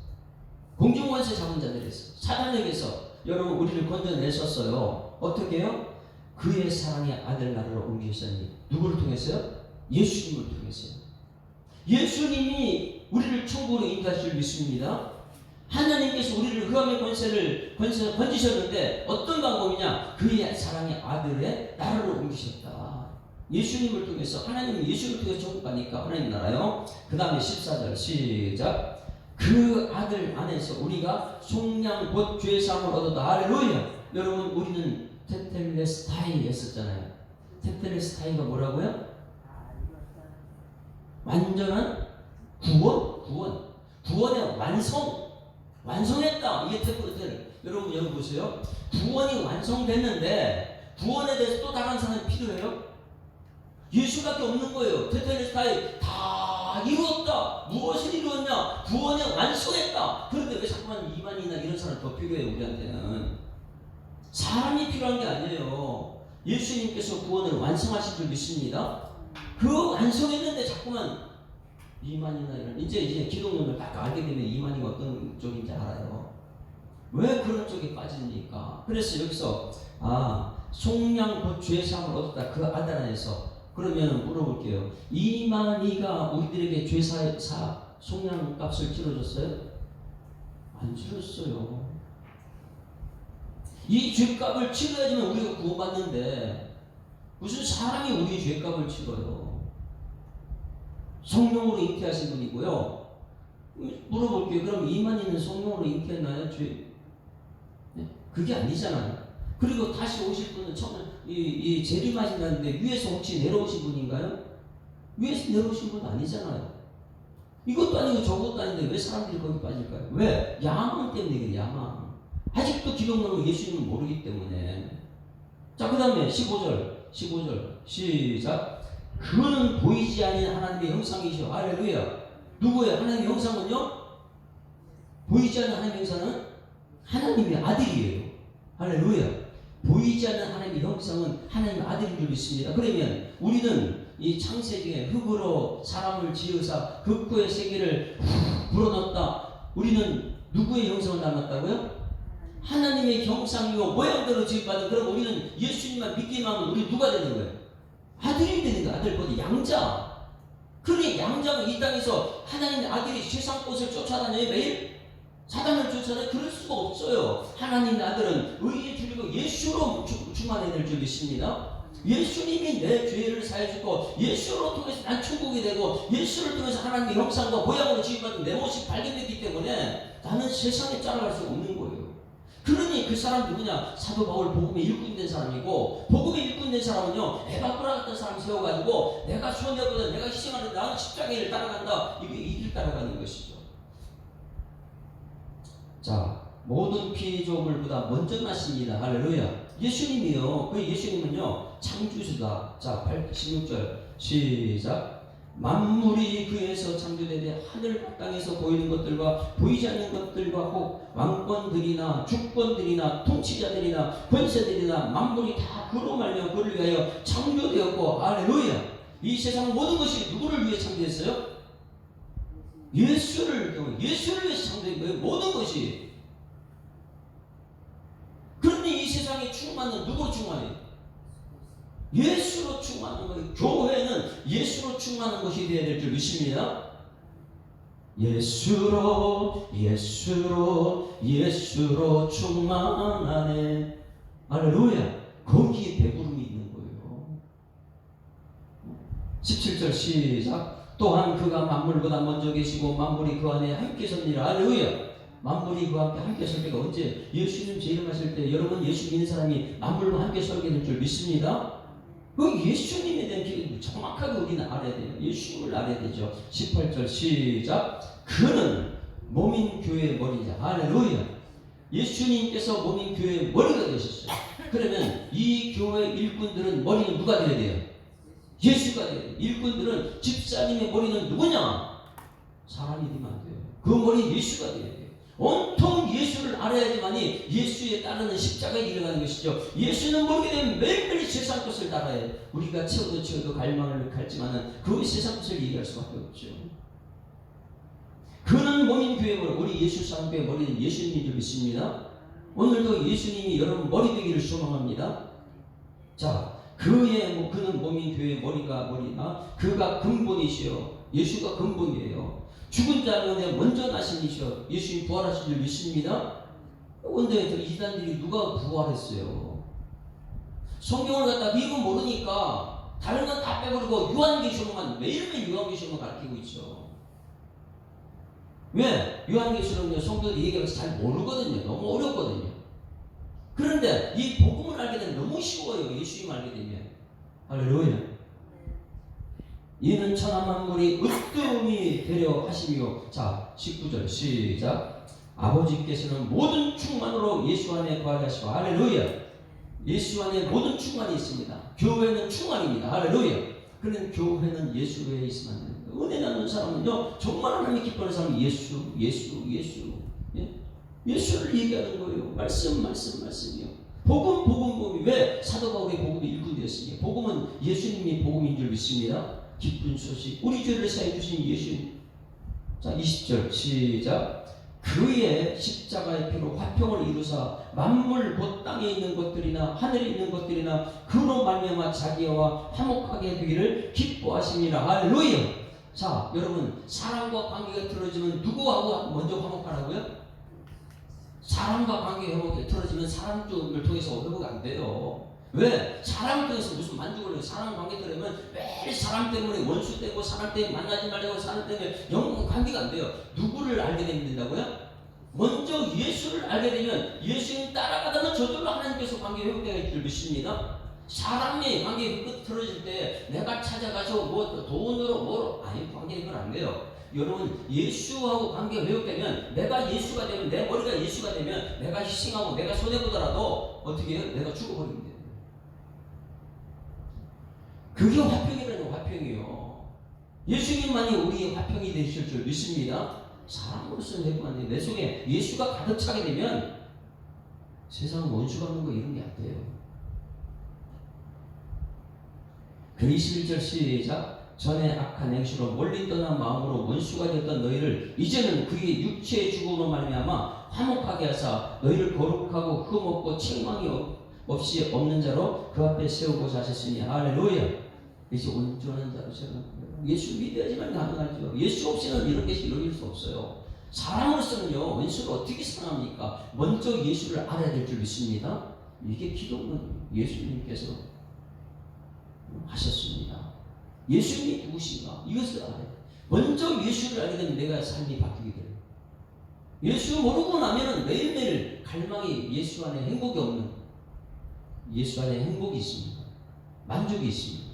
공중권세 잡은 자들에서, 사단에게서 여러분 우리를 건져내셨어요. 어떻게 해요? 그의 사랑의 아들 나라로 옮기셨니. 누구를 통해서요? 예수님을 통해서요. 예수님이 우리를 천국으로 인도하실 줄 믿습니다. 하나님께서 우리를 흑암의 권세를 건지셨는데 어떤 방법이냐? 그의 사랑의 아들의 나라로 옮기셨다. 예수님을 통해서, 하나님은 예수를 통해서 천국 가니까 하나님 나라요. 그 다음에 14절 시작. 그 아들 안에서 우리가 속량 곧 죄 사함을 얻었다. 할렐루야. 여러분 우리는 테텔레스타이 했었잖아요. 테텔레스타이가 뭐라고요? 완전한 구원의 완성했다. 이게 테텔레스타이. 여러분 여기 보세요. 구원이 완성됐는데 구원에 대해서 또 다른 사람이 필요해요? 예수밖에 없는 거예요. 테텔레스타이 다 이루었다. 무엇을 이루었냐? 구원에 완성했다. 그런데 왜 자꾸만 이만이나 이런 사람 더 필요해요? 우리한테는 사람이 필요한 게 아니에요. 예수님께서 구원을 완성하신 줄 믿습니다. 그 완성했는데 자꾸만 이만이나 이런, 이제 기독론을 딱 알게 되면 이만이가 어떤 쪽인지 알아요. 왜 그런 쪽에 빠집니까? 그래서 여기서 속량 곧 죄 사함을 얻었다. 그 아들 안에서. 그러면 물어볼게요. 이만희가 우리들에게 죄 속량 값을 치러줬어요? 안 치렀어요. 이 죄값을 치러야지만 우리가 구원받는데 무슨 사람이 우리 죄값을 치러요? 성령으로 잉태하신 분이고요. 물어볼게요. 그럼 이만희는 성령으로 잉태했나요? 네? 그게 아니잖아요. 그리고 다시 오실 분은 처음에 이 재림하신다는데 위에서 혹시 내려오신 분인가요? 위에서 내려오신 분 아니잖아요. 이것도 아니고 저것도 아닌데 왜 사람들이 거기 빠질까요? 왜? 야망 때문에 그래. 야망. 아직도 기독론은 예수님을 모르기 때문에. 자, 그 다음에 15절 시작. 그는 보이지 않는 하나님의 형상이시오. 할렐루야. 누구예요? 하나님의 형상은요? 보이지 않는 하나님의 형상은 하나님의 아들이에요. 할렐루야. 보이지 않는 하나님의 형상은 하나님의 아들인 줄 믿습니다. 그러면 우리는 이 창세기에 흙으로 사람을 지으사 극구의 세계를 불어넣었다. 우리는 누구의 형상을 닮았다고요? 하나님의 형상이요 모양대로 지음받은. 그럼 우리는 예수님만 믿기만 하면 우리 누가 되는 거예요? 아들이 되는 거예요. 아들 보다 양자. 그러니 양자가 이 땅에서 하나님의 아들이 세상 것을 쫓아다녀요 매일? 사단을 쫓아다녀? 그럴 수가 없어요. 하나님의 아들은 의에 줄이고 예수로 충만해야 될 줄 믿습니다. 예수님이 내 죄를 사해주고 예수로 통해서 난 천국이 되고 예수를 통해서 하나님의 형상과 모양으로 지음받은 내 모습이 발견됐기 때문에 나는 세상에 따라갈 수 없는 거예요. 그러니 그 사람 누구냐? 사도 바울 복음의 일꾼 된 사람이고, 복음의 일꾼 된 사람은요, 에바브라 같은 사람 세워가지고 내가 손해보다 내가 희생하는데 나는 십자가의 일을 따라간다. 이게 이 길 따라가는 것이죠. 자, 모든 피조물보다 먼저 나십니다. 할렐루야. 예수님이요. 그 예수님은요, 창조주다. 자, 16절 시작. 만물이 그에서 창조되되 하늘 땅에서 보이는 것들과 보이지 않는 것들과 혹 왕권들이나 주권들이나 통치자들이나 권세들이나 만물이 다 그로 말며 그를 위하여 창조되었고, 할렐루야. 이 세상 모든 것이 누구를 위해 창조했어요? 예수를 위해서 창조된 거예요. 모든 것이. 그런데 이 세상에 충만은 누구로 충만해요? 예수로 충만한 거예요. 교회는 예수로 충만한 것이 되어야 될 줄 믿습니다. 예수로 충만하네. 할렐루야. 거기에 배부름이 있는 거예요. 17절 시작. 또한 그가 만물보다 먼저 계시고 만물이 그 안에 함께 섭니다. 할렐루야. 만물이 그와 함께 설 때가 언제? 예수님 제 이름 하실 때 여러분 예수 믿는 사람이 만물과 함께 설게 될 줄 믿습니다. 그 예수님에 대한 기억을 정확하게 우리는 알아야 돼요. 예수님을 알아야 되죠. 18절 시작. 그는 몸인 교회의 머리자. 할렐루야. 예수님께서 몸인 교회의 머리가 되셨어요. 그러면 이 교회 일꾼들은 머리는 누가 되어야 돼요? 예수가 되어야 돼요. 일꾼들은 집사님의 머리는 누구냐? 사람이 되면 안 돼요. 그 머리 예수가 되어야 돼요. 온통 예수를 알아야지만이 예수에 따르는 십자가에 이르는 것이죠. 예수는 모르게 되면 매일매일 세상 것을 따라야 해. 우리가 채워도 갈망을 갈지만은 그 세상 것을 얘기할 수밖에 없죠. 그는 몸인 교회의 머리, 우리 예수 사람의 머리는 예수님인 줄 믿습니다. 오늘도 예수님이 여러분 머리 되기를 소망합니다. 자, 그는 몸인 교회의 머리나 그가 근본이시요. 예수가 근본이에요. 죽은 자 가운데 먼저 나신 이시여. 예수님 부활하신 줄 믿습니다. 근데 이단들이 누가 부활했어요? 성경을 갖다 미국 모르니까 다른 건 다 빼버리고 요한계시록만 매일매일 요한계시록만 가르치고 있죠. 왜? 요한계시록은 성도들이 얘기하면서 잘 모르거든요. 너무 어렵거든요. 그런데 이 복음을 알게 되면 너무 쉬워요. 예수님 알게 되면. 할렐루야. 이는 천하 만물이 으뜸이 되려 하시며. 자, 19절 시작. 아버지께서는 모든 충만으로 예수 안에 거하게 하시고. 할렐루야. 예수 안에 모든 충만이 있습니다. 교회는 충만입니다. 할렐루야. 그는 교회는 예수 외에 있으면 안 됩니다. 은혜 나누는 사람은요, 정말 하나님이 기뻐하는 사람은 예수. 예? 예수를 얘기하는 거예요. 말씀이요. 복음이 왜 사도 바울의 복음이 일꾼되었으니? 복음은 예수님이 복음인 줄 믿습니다. 기쁜 소식, 우리 죄를 사해 주신 예수님. 자, 20절 시작. 그의 십자가의 피로 화평을 이루사 만물 곧 땅에 있는 것들이나 하늘에 있는 것들이나 그로 말미암아 자기와 화목하게 되기를 기뻐하십니다. 할렐루야. 자, 여러분, 사람과 관계가 틀어지면 누구하고 먼저 화목하라고요? 사람과 관계가 틀어지면 사람 쪽을 통해서 회복이 안 돼요. 왜? 사람을 통해서 무슨 만족을 해요? 사람 관계 들으면 매일 사람 때문에 원수 되고 사람 때문에 만나지 말라고 사람 때문에 영혼 관계가 안 돼요. 누구를 알게 된다고요? 먼저 예수를 알게 되면 예수님 따라가다가 저절로 하나님께서 관계 회복될 줄 믿습니다. 사람이 관계 틀어질 때 내가 찾아가서 뭐 돈으로 뭐로 아니 관계 이건 안 돼요. 여러분 예수하고 관계가 회복되면 내가 예수가 되면 내 머리가 예수가 되면 내가 희생하고 내가 손해보더라도 어떻게 해요? 내가 죽어버리면 돼요. 그게 화평이라는 화평이요. 예수님만이 우리의 화평이 되실 줄 믿습니다. 사람으로서는 회복 안 돼요. 내 속에 예수가 가득 차게 되면 세상 원수가 없는 거 이런 게 안 돼요. 그 21절 시작. 전에 악한 행실로 멀리 떠난 마음으로 원수가 되었던 너희를 이제는 그의 육체의 죽음으로 말미암아 화목하게 하사 너희를 거룩하고 흠없고 책망이 없이 없는 자로 그 앞에 세우고자 하셨으니. 할렐루야. 이제 온전한 자로 세우는 예수 믿어야지만 가능하죠. 예수 없이는 이런 것이 이루어질 수 없어요. 사람으로서는요, 원수를 어떻게 사랑합니까? 먼저 예수를 알아야 될 줄 믿습니다. 이게 기도는 예수님께서 하셨습니다. 예수님이 누구신가? 이것을 알아야 돼. 먼저 예수를 알게 되면 내가 삶이 바뀌게 돼요. 예수 모르고 나면은 매일매일 갈망이 예수 안에 행복이 없는, 예수 안에 행복이 있습니다. 만족이 있습니다.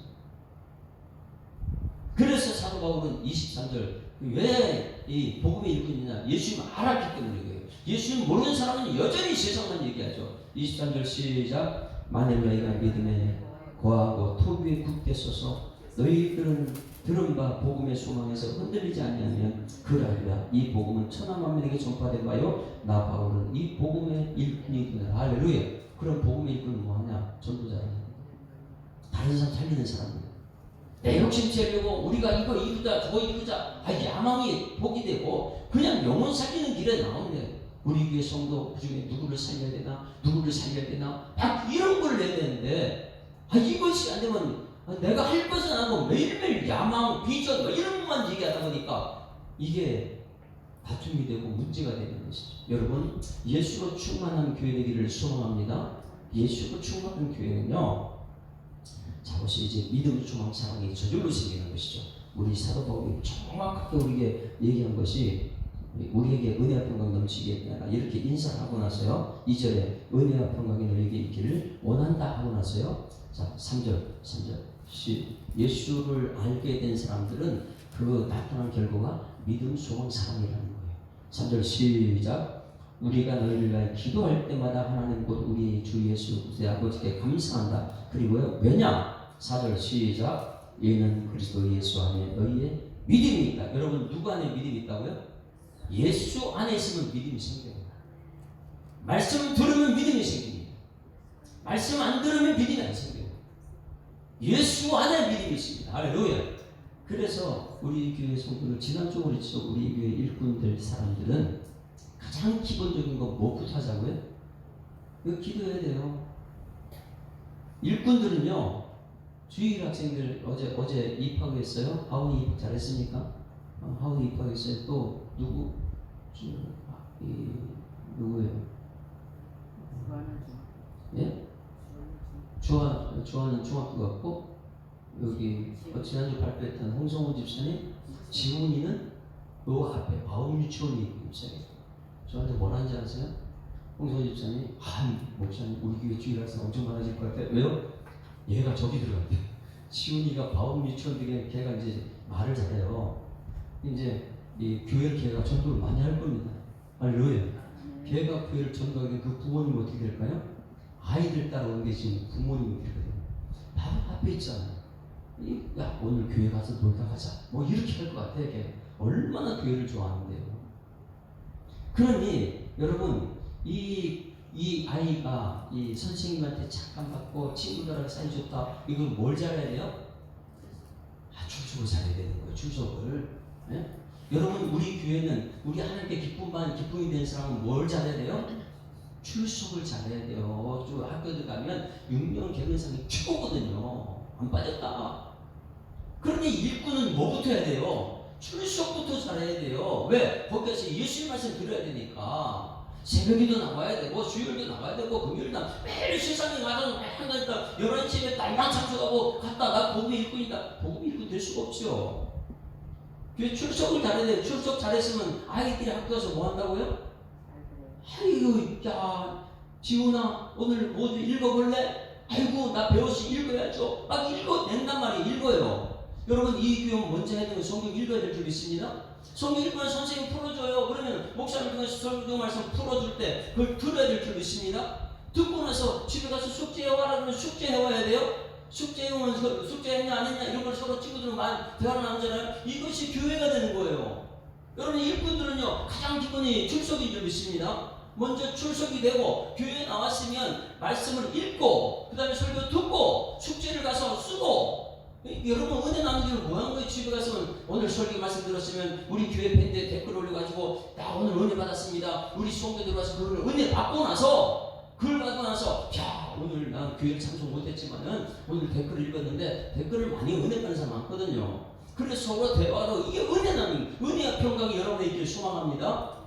그래서 사도 바울은 23절 왜 이 복음의 일꾼이냐, 예수님 알았기 때문에 그래요. 예수님 모르는 사람은 여전히 세상만 얘기하죠. 23절 시작. 만일 너희가 믿음에 거하고 토 위에 굳게 서서 너희들은 들은 바 복음의 소망에서 흔들리지 아니하면 그러하리라. 이 복음은 천하 만민에게 전파된 바요 나 바울은 이 복음의 일꾼이 되라. 할렐루야. 그럼 복음의 일꾼은 뭐하냐? 전도자라는 다른 사람 살리는 사람이에요. 내 욕심 채우려고 우리가 이거 이루자 저거 이루자 야망이 복이 되고 그냥 영혼 살리는 길에 나오는데 우리 교회 성도 그중에 누구를 살려야 되나 누구를 살려야 되나 막 이런 걸 내야 되는데 이것이 안 되면 내가 할 것은 안 하고 매일매일 야망 비전 뭐 이런 것만 얘기하다 보니까 이게 다툼이 되고 문제가 되는 것이죠. 여러분 예수로 충만한 교회 되기를 소망합니다. 예수로 충만한 교회는요, 자, 그것이 이제 믿음, 소망, 사랑이 저절로 생기는 것이죠. 우리 사도 바울이 정확하게 우리에게 얘기한 것이 우리에게 은혜와 평강이 넘치게 하라. 이렇게 인사를 하고 나서요, 2절에 은혜와 평강이 너에게 있기를 원한다 하고 나서요, 자, 3절 예수를 알게 된 사람들은 그 나타난 결과가 믿음, 소망, 사랑이라는 거예요. 3절 시작. 우리가 너희를 위하여 기도할 때마다 하나님 곧 우리 주 예수 그리스도의 아버지께 감사한다. 그리고요, 왜냐? 4절 시작. 이는 그리스도 예수 안에 너희의 믿음이 있다. 여러분 누구 안에 믿음이 있다고요? 예수 안에 있으면 믿음이 생겨요. 말씀 들으면 믿음이 생깁니다. 말씀 안 들으면 믿음이 안 생겨요. 예수 안에 믿음이 있습니다. 할렐루야. 그래서 우리 교회 성도들 지난주에 그랬죠. 우리 교회 일꾼들 사람들은 가장 기본적인 거 뭐부터 하자고요? 이거 기도해야 돼요. 일꾼들은요, 주일 학생들 어제 입학했어요. 하원이 입학 잘했습니까? 하원이 입학했어요. 또 누구? 누구예요? 예? 주하는 중학교 갔고, 여기 지난주 발표했던 홍성호 집사님, 지훈이는 요 앞에 바움 유치원이 있고 입사해요. 저한테 뭐라는지 아세요? 홍성호 집사님, 목사님 우리 교회 주일 학생 엄청 많아질 것 같아요. 왜요? 얘가 저기 들어갔대. 지훈이가 바움 유치원 되게 걔가 이제 말을 잘해요. 이제 이 교회를 걔가 전도를 많이 할 겁니다. 할렐루야. 걔가 교회를 전도하게 그 부모님 어떻게 될까요? 아이들 따라오는 게 지금 부모님이 되거든요. 바로 앞에 있잖아요. 야, 오늘 교회 가서 놀다 가자. 뭐 이렇게 할 것 같아. 걔 얼마나 교회를 좋아하는데요. 그러니 여러분 이 아이가 이 선생님한테 착감받고 친구들하고 사이 좋다. 이건 뭘 잘해야 돼요? 출석을 잘해야 되는 거예요. 출석을. 네? 여러분 우리 교회는 우리 하나님께 기쁨이 되는 사람은 뭘 잘해야 돼요? 출석을 잘해야 돼요. 저 학교들 가면 6년 개근상이 최고거든요. 안 빠졌다. 그런데 일꾼은 뭐부터 해야 돼요? 출석부터 잘해야 돼요. 왜? 거기서 예수님 말씀 들어야 되니까. 새벽에도 나와야 되고 주일도 나와야 되고 금요일도 매일 세상에 가서 맨날 11시에 날만 참석하고 갔다. 나 복음의 일꾼이다. 복음의 일꾼 될 수가 없죠. 교회 출석을 잘해야 돼요. 출석 잘했으면 아이들이 학교 가서 뭐 한다고요? 아이고, 야, 지훈아, 오늘 뭐 읽어볼래? 아이고, 나 배워서 읽어야죠. 막 읽어낸단 말이에요. 읽어요. 여러분, 이 교육 먼저 해야 되는 성경 읽어야 될 줄 믿습니다. 성경 읽으면 선생님 풀어줘요. 그러면 목사님 통해서 성경 말씀 풀어줄 때 그걸 들어야 될 줄 믿습니다. 듣고 나서 집에 가서 숙제해와라 그러면 숙제해와야 돼요. 숙제해오면 숙제했냐 안 했냐 이런 걸 서로 친구들은 대화를 나누잖아요. 이것이 교회가 되는 거예요. 여러분 일꾼들은요 가장 기본이 출석인 줄 믿습니다. 먼저 출석이 되고 교회에 나왔으면 말씀을 읽고 그 다음에 설교 듣고 숙제를 가서 쓰고. 여러분 은혜 나누기를 뭐 하는 거예요? 집에 가서 오늘 설교 말씀 들었으면 우리 교회 팬들 댓글 올려가지고 나 오늘 은혜 받았습니다. 우리 수험대 들어와서 그걸 은혜 받고 나서 그걸 받고 나서 야 오늘 난 교회를 참석 못했지만은 오늘 댓글을 읽었는데 댓글을 많이 은혜 받는 사람 많거든요. 그래서 서로 대화로 이게 은혜 나누기, 은혜와 평강이 여러분의 있기를 소망합니다.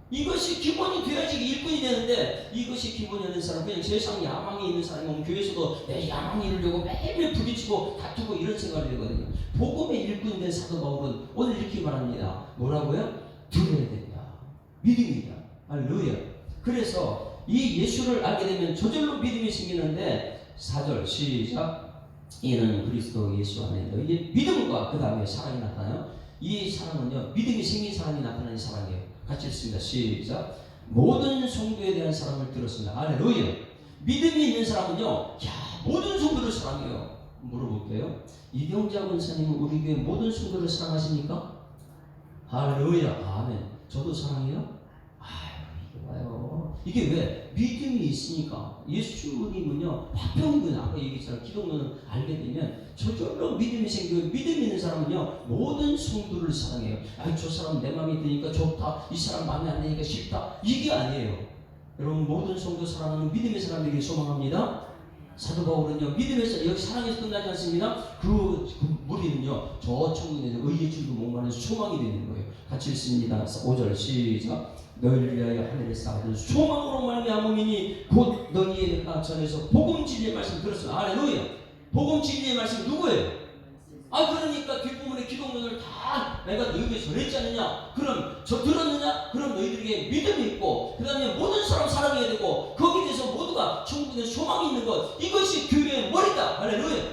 이것이 기본이 돼야지 일꾼이 되는데 이것이 기본이 되는 사람 그냥 세상 야망이 있는 사람이 오면 교회에서도 내 야망이 이루려고 매일 부딪히고 다투고 이런 생각이 되거든요. 복음의 일꾼이 된 사도 바울은 오늘 이렇게 말합니다. 뭐라고요? 들어야 된다. 믿음이다. 할렐루야. 그래서 이 예수를 알게 되면 저절로 믿음이 생기는데 4절 시작. 이는 그리스도 예수 안에 너희의 믿음과 그 다음에 사랑이 나타나요. 이 사랑은요, 믿음이 생긴 사람이 나타나는 사랑이에요. 같이 읽습니다. 시작. 모든 성도에 대한 사랑을 들었습니다. 할렐루야. 믿음이 있는 사람은요, 모든 성도를 사랑해요. 물어볼게요. 이경자 권사님은 우리 교회 모든 성도를 사랑하십니까? 할렐루야. 아멘. 저도 사랑해요. 이게 봐요. 이게 왜? 믿음이 있으니까. 예수님은요, 화평이거든요. 아까 얘기했잖아요. 기독론을 알게 되면 저절로 믿음이 생겨요. 믿음 있는 사람은요, 모든 성도를 사랑해요. 저 사람 내 마음에 드니까 좋다. 이 사람 마음에 안 드니까 싫다. 이게 아니에요. 여러분, 모든 성도 사랑하는 믿음의 사람들에게 소망합니다. 사도 바울은요, 믿음에서, 여기 사랑에서 끝나지 않습니다. 그 무리는요, 저 천국에서 의의 줄고 목마른 소망이 되는 거예요. 같이 읽습니다. 5절 시작. 너희를 위하여 하늘에 쌓아둔 소망으로 말미암음이니 곧 너희가 전에서 복음 진리의 말씀 들었습니다. 할렐루야. 복음 진리의 말씀 누구예요? 그러니까 뒷부분에 기독론을 다 내가 너희에게 전했지 않느냐? 그럼 저 들었느냐? 그럼 너희들에게 믿음이 있고, 그 다음에 모든 사람 사랑해야 되고, 거기에 대해서 모두가 천국에 소망이 있는 것, 이것이 교회의 머리다. 할렐루야.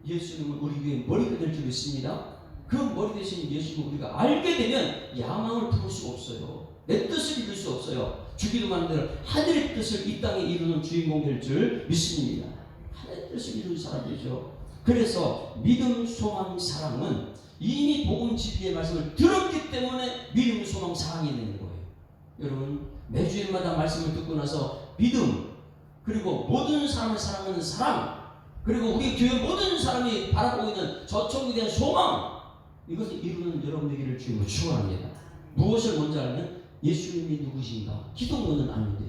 예수님은 우리 교회의 머리가 될 줄 믿습니다. 그 머리 대신 예수님을 우리가 알게 되면 야망을 품을 수가 없어요. 내 뜻을 이룰 수 없어요. 주기도 만대로 하늘의 뜻을 이 땅에 이루는 주인공 될 줄 믿습니다. 하늘의 뜻을 이루는 사람들이죠. 그래서 믿음, 소망, 사랑은 이미 복음 진리의 말씀을 들었기 때문에 믿음, 소망, 사랑이 되는 거예요. 여러분, 매주일마다 말씀을 듣고 나서 믿음, 그리고 모든 사람을 사랑하는 사랑, 그리고 우리 교회 모든 사람이 바라보고 있는 저 천국에 대한 소망, 이것을 이루는 여러분에게를 주님으로 축원합니다. 무엇을 먼저 알면 예수님이 누구신가? 기독론은 아닌데,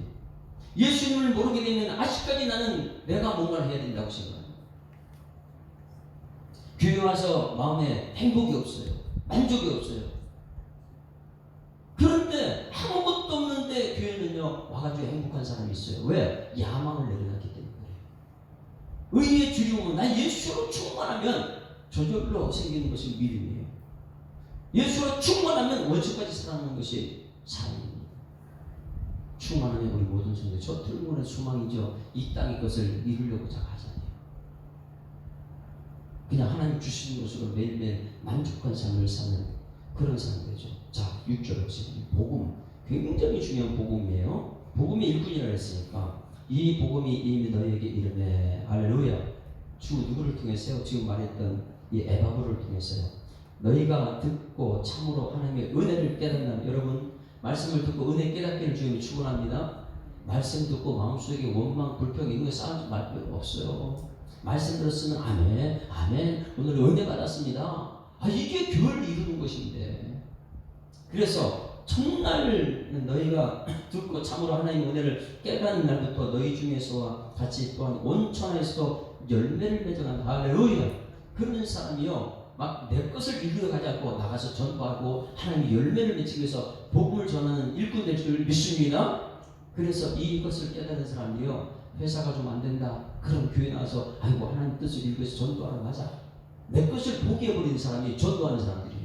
예수님을 모르게 되면 아직까지 나는 내가 뭔가를 해야 된다고 생각합니다. 교회 와서 마음에 행복이 없어요. 만족이 없어요. 그런데 아무것도 없는데 교회는요, 와가지고 행복한 사람이 있어요. 왜? 야망을 내려놨기 때문에 그래요. 의의 주님은 난 예수로 충만하면 저절로 생기는 것이 믿음이에요. 예수로 충만하면 원수까지 살아가는 것이 사랑입니다. 충만하면 우리 모든 성도 저 들고는 소망이죠. 이 땅의 것을 이루려고자 하잖아요. 그냥 하나님 주시는 것으로 매일매일 만족한 삶을 사는 그런 사람들이죠. 자, 6절 보시면 복음, 굉장히 중요한 복음이에요. 복음이 일꾼이라 했으니까 이 복음이 이미 너희에게 이르매. 할렐루야. 주 누구를 통해서요? 지금 말했던 이 에바브를 통해서요. 너희가 듣고 참으로 하나님의 은혜를 깨닫는, 여러분 말씀을 듣고 은혜 깨닫기를 주님이 축원합니다. 말씀 듣고 마음속에 원망, 불평 이런 게 쌓은 말 없어요. 말씀 들었으면 아멘, 아멘, 오늘 은혜 받았습니다. 이게 교회를 이루는 것인데. 그래서 첫날 너희가 듣고 참으로 하나님의 은혜를 깨닫는 날부터 너희 중에서와 같이 또한 온 천하에서도 열매를 맺어간다. 할렐루야. 그런 사람이요, 막 내 것을 이루어 가지 않고 나가서 전도하고 하나님의 열매를 맺기 위해서 복음을 전하는 일꾼 될 줄 믿습니다. 그래서 이것을 깨닫는 사람이요, 회사가 좀 안 된다. 그럼 교회 나와서 아이고 하나님 뜻을 이루어서 전도하러 가자. 내 것을 포기해버리는 사람이 전도하는 사람들이에요.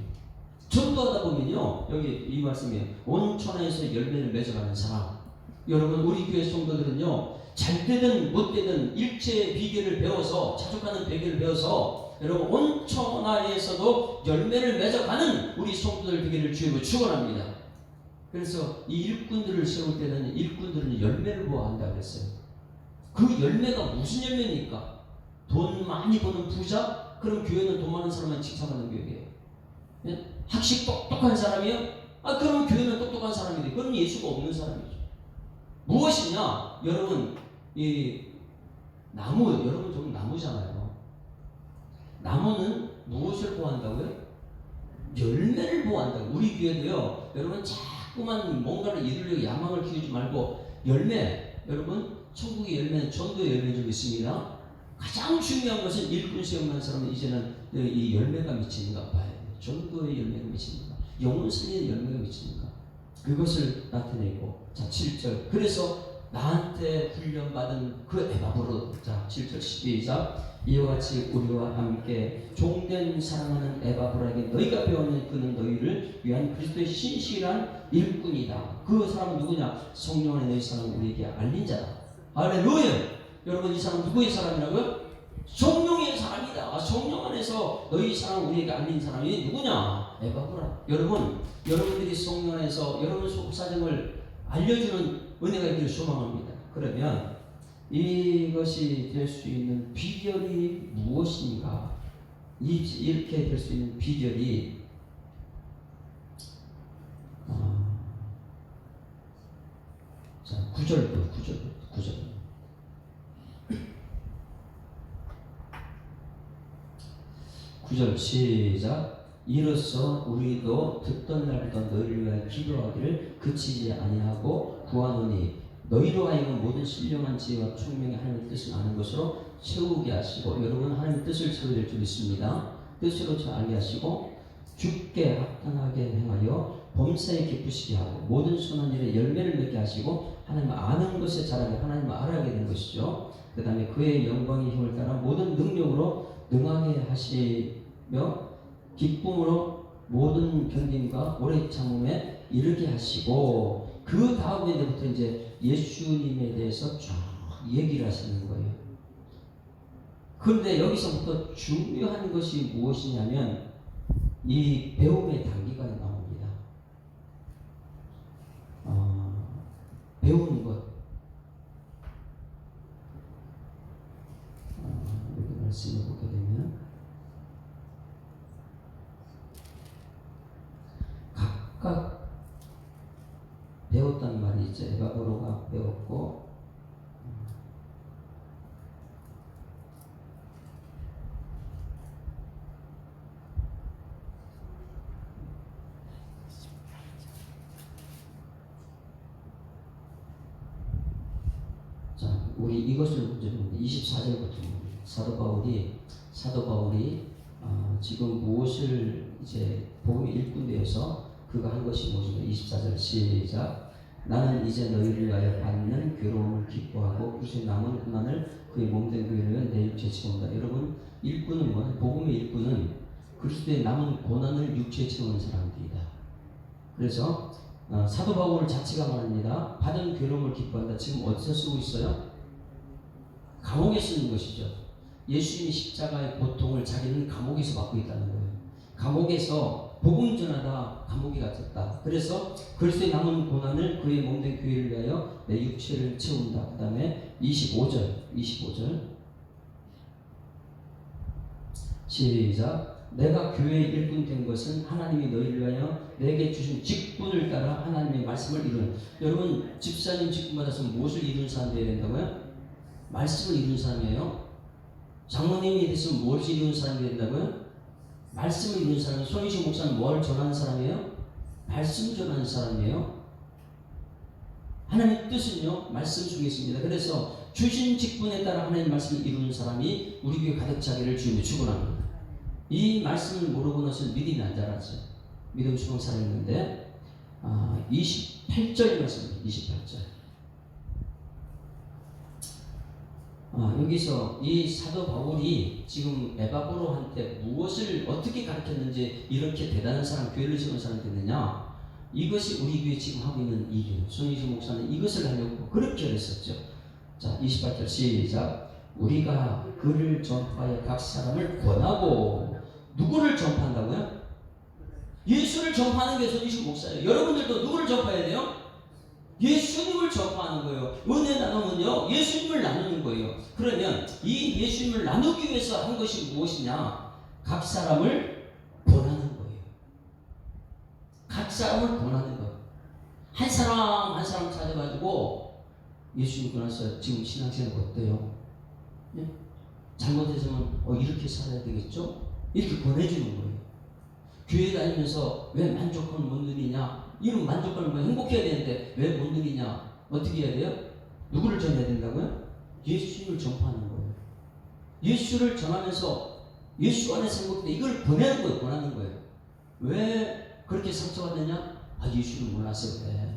전도하다 보면요, 여기 이 말씀이에요. 온 천하에서 열매를 맺어가는 사람. 여러분, 우리 교회 성도들은요, 잘 되든 못 되든 일체의 비결을 배워서, 자족하는 비결을 배워서 여러분 온 천하에서도 열매를 맺어가는 우리 성도들 되기를 주님으로 축원합니다. 그래서 이 일꾼들을 세울 때는 일꾼들은 열매를 보아야 한다고 했어요. 그 열매가 무슨 열매입니까? 돈 많이 버는 부자? 그럼 교회는 돈 많은 사람만 칭찬하는 교회예요. 학식 똑똑한 사람이요? 그럼 교회는 똑똑한 사람이 돼요. 그럼 예수가 없는 사람이죠. 무엇이냐? 여러분, 이 나무, 여러분 좀 나무잖아요. 나무는 무엇을 보한다고요? 열매를 보한다고. 우리 교회도요, 여러분 자꾸만 뭔가를 이루려고 야망을 키우지 말고 열매, 여러분 천국의 열매는 전도의 열매 좀 있습니다. 가장 중요한 것은 일꾼 세움하는 사람은 이제는 이 열매가 미치는가 봐야 돼요. 전도의 열매가 미치는가, 영혼 살리는 열매가 미치는가, 그것을 나타내고. 자, 7절. 그래서 나한테 훈련받은 그 에바브로. 자, 7절 시작. 이와 같이 우리와 함께 종된 사랑하는 에바브라에게 너희가 배우는 그는 너희를 위한 그리스도의 신실한 일꾼이다. 그 사람은 누구냐? 성령 안에 너희 사랑을 우리에게 알린 자다. 할렐루야. 여러분, 이 사람 누구의 사람이라고요? 성령의 사람이다. 성령 안에서 너희 사랑 우리에게 알린 사람이 누구냐? 에바브라. 여러분, 여러분들이 성령 안에서 여러분 속사정을 알려주는 은혜가 있기를 소망합니다. 그러면 이것이 될 수 있는 비결이 무엇인가? 이렇게 될 수 있는 비결이 자, 9절. 9절 시작. 이로써 우리도 듣던 날부터 너희를 위하여 기도하기를 그치지 아니하고 구하노니 너희로 하여금 모든 신령한 지혜와 총명의 하나님의 뜻을 아는 것으로 채우게 하시고. 여러분, 하나님의 뜻을 채우게 될 줄 믿습니다. 뜻으로 알게 하시고 주께 합당하게 행하여 범사에 기쁘시게 하고 모든 선한 일에 열매를 맺게 하시고 하나님을 아는 것에 자라게 하나님을 알아가게 된 것이죠. 그 다음에 그의 영광의 힘을 따라 모든 능력으로 능하게 하시며 기쁨으로 모든 견딤과 오래 참음에 이르게 하시고. 그 다음에부터 이제 예수님에 대해서 쫙 얘기를 하시는 거예요. 그런데 여기서부터 중요한 것이 무엇이냐면 이 배움의 단계가 나옵니다. 배우는 것. 여기 말씀을 보게 되면 각각 배웠단 말이 있죠. 에바브로가 배웠고 자, 우리 이것을 먼저 보는데 24절부터 사도 바울이 지금 무엇을 이제 복음의 일꾼 되어서 그가 한 것이 무엇인가. 24절 시작. 나는 이제 너희를 위하여 받는 괴로움을 기뻐하고 그리스도의 남은 고난을 그의 몸된 교회를 위하여 내 육체에 채운다. 여러분, 일꾼은 뭐야? 복음의 일꾼은 그리스도의 남은 고난을 육체에 채우는 사람들이다. 그래서 사도 바울 자체가 말합니다. 받은 괴로움을 기뻐한다. 지금 어디서 쓰고 있어요? 감옥에 쓰는 것이죠. 예수님이 십자가의 고통을 자기는 감옥에서 받고 있다는 거예요. 감옥에서 복음 전하다 감옥에 갇혔다. 그래서 그리스도의 남은 고난을 그의 몸된 교회를 위하여 내 육체를 채운다. 그 다음에 25절 시작. 내가 교회의 일꾼 된 것은 하나님이 너희를 위하여 내게 주신 직분을 따라 하나님의 말씀을 이루는. 여러분, 집사님 직분 받아서 무엇을 이루는 사람 되어야 된다고요? 말씀을 이루는 사람이에요. 장로님이 됐으면 무엇을 이루는 사람이 된다고요? 말씀을 이루는 사람. 손희식 목사는 뭘 전하는 사람이에요? 말씀 전하는 사람이에요. 하나님의 뜻은요, 말씀 속에 있습니다. 그래서 주신 직분에 따라 하나님의 말씀을 이루는 사람이 우리 교회 가득 차기를 주님이 축원합니다. 이 말씀을 모르고 나서 믿음이 안 자랐어요. 믿음 수강 살아있는데 28절 말씀입니다. 28절. 여기서 이 사도 바울이 지금 에바브로한테 무엇을 어떻게 가르쳤는지 이렇게 대단한 사람, 교회를 세운 사람이 됐느냐? 이것이 우리 교회 지금 하고 있는 일이에요. 손희주 목사는 이것을 하려고 그렇게 했었죠. 자, 28절 시작. 우리가 그를 전파하여 각 사람을 권하고. 누구를 전파한다고요? 예수를 전파하는 게 손희주 목사예요. 여러분들도 누구를 전파해야 돼요? 예수님을 전파하는 거예요. 은혜 나눔은요, 예수님을 나누는 거예요. 그러면 이 예수님을 나누기 위해서 한 것이 무엇이냐? 각 사람을 권하는 거예요. 각 사람을 권하는 거예요. 한 사람 한 사람 찾아가지고 예수님 권해서 지금 신앙생활 어때요? 네? 잘못했으면 이렇게 살아야 되겠죠? 이렇게 권해주는 거예요. 교회 다니면서 왜 만족을 못 누리냐? 이런 만족감을 뭐 행복해야 되는데 왜 못 누리냐? 어떻게 해야 돼요? 누구를 전해야 된다고요? 예수님을 전파하는 거예요. 예수를 전하면서 예수 안에서 행복해. 이걸 보내는 거예요. 권하는 거예요. 왜 그렇게 상처받느냐? 예수를 몰랐을 때.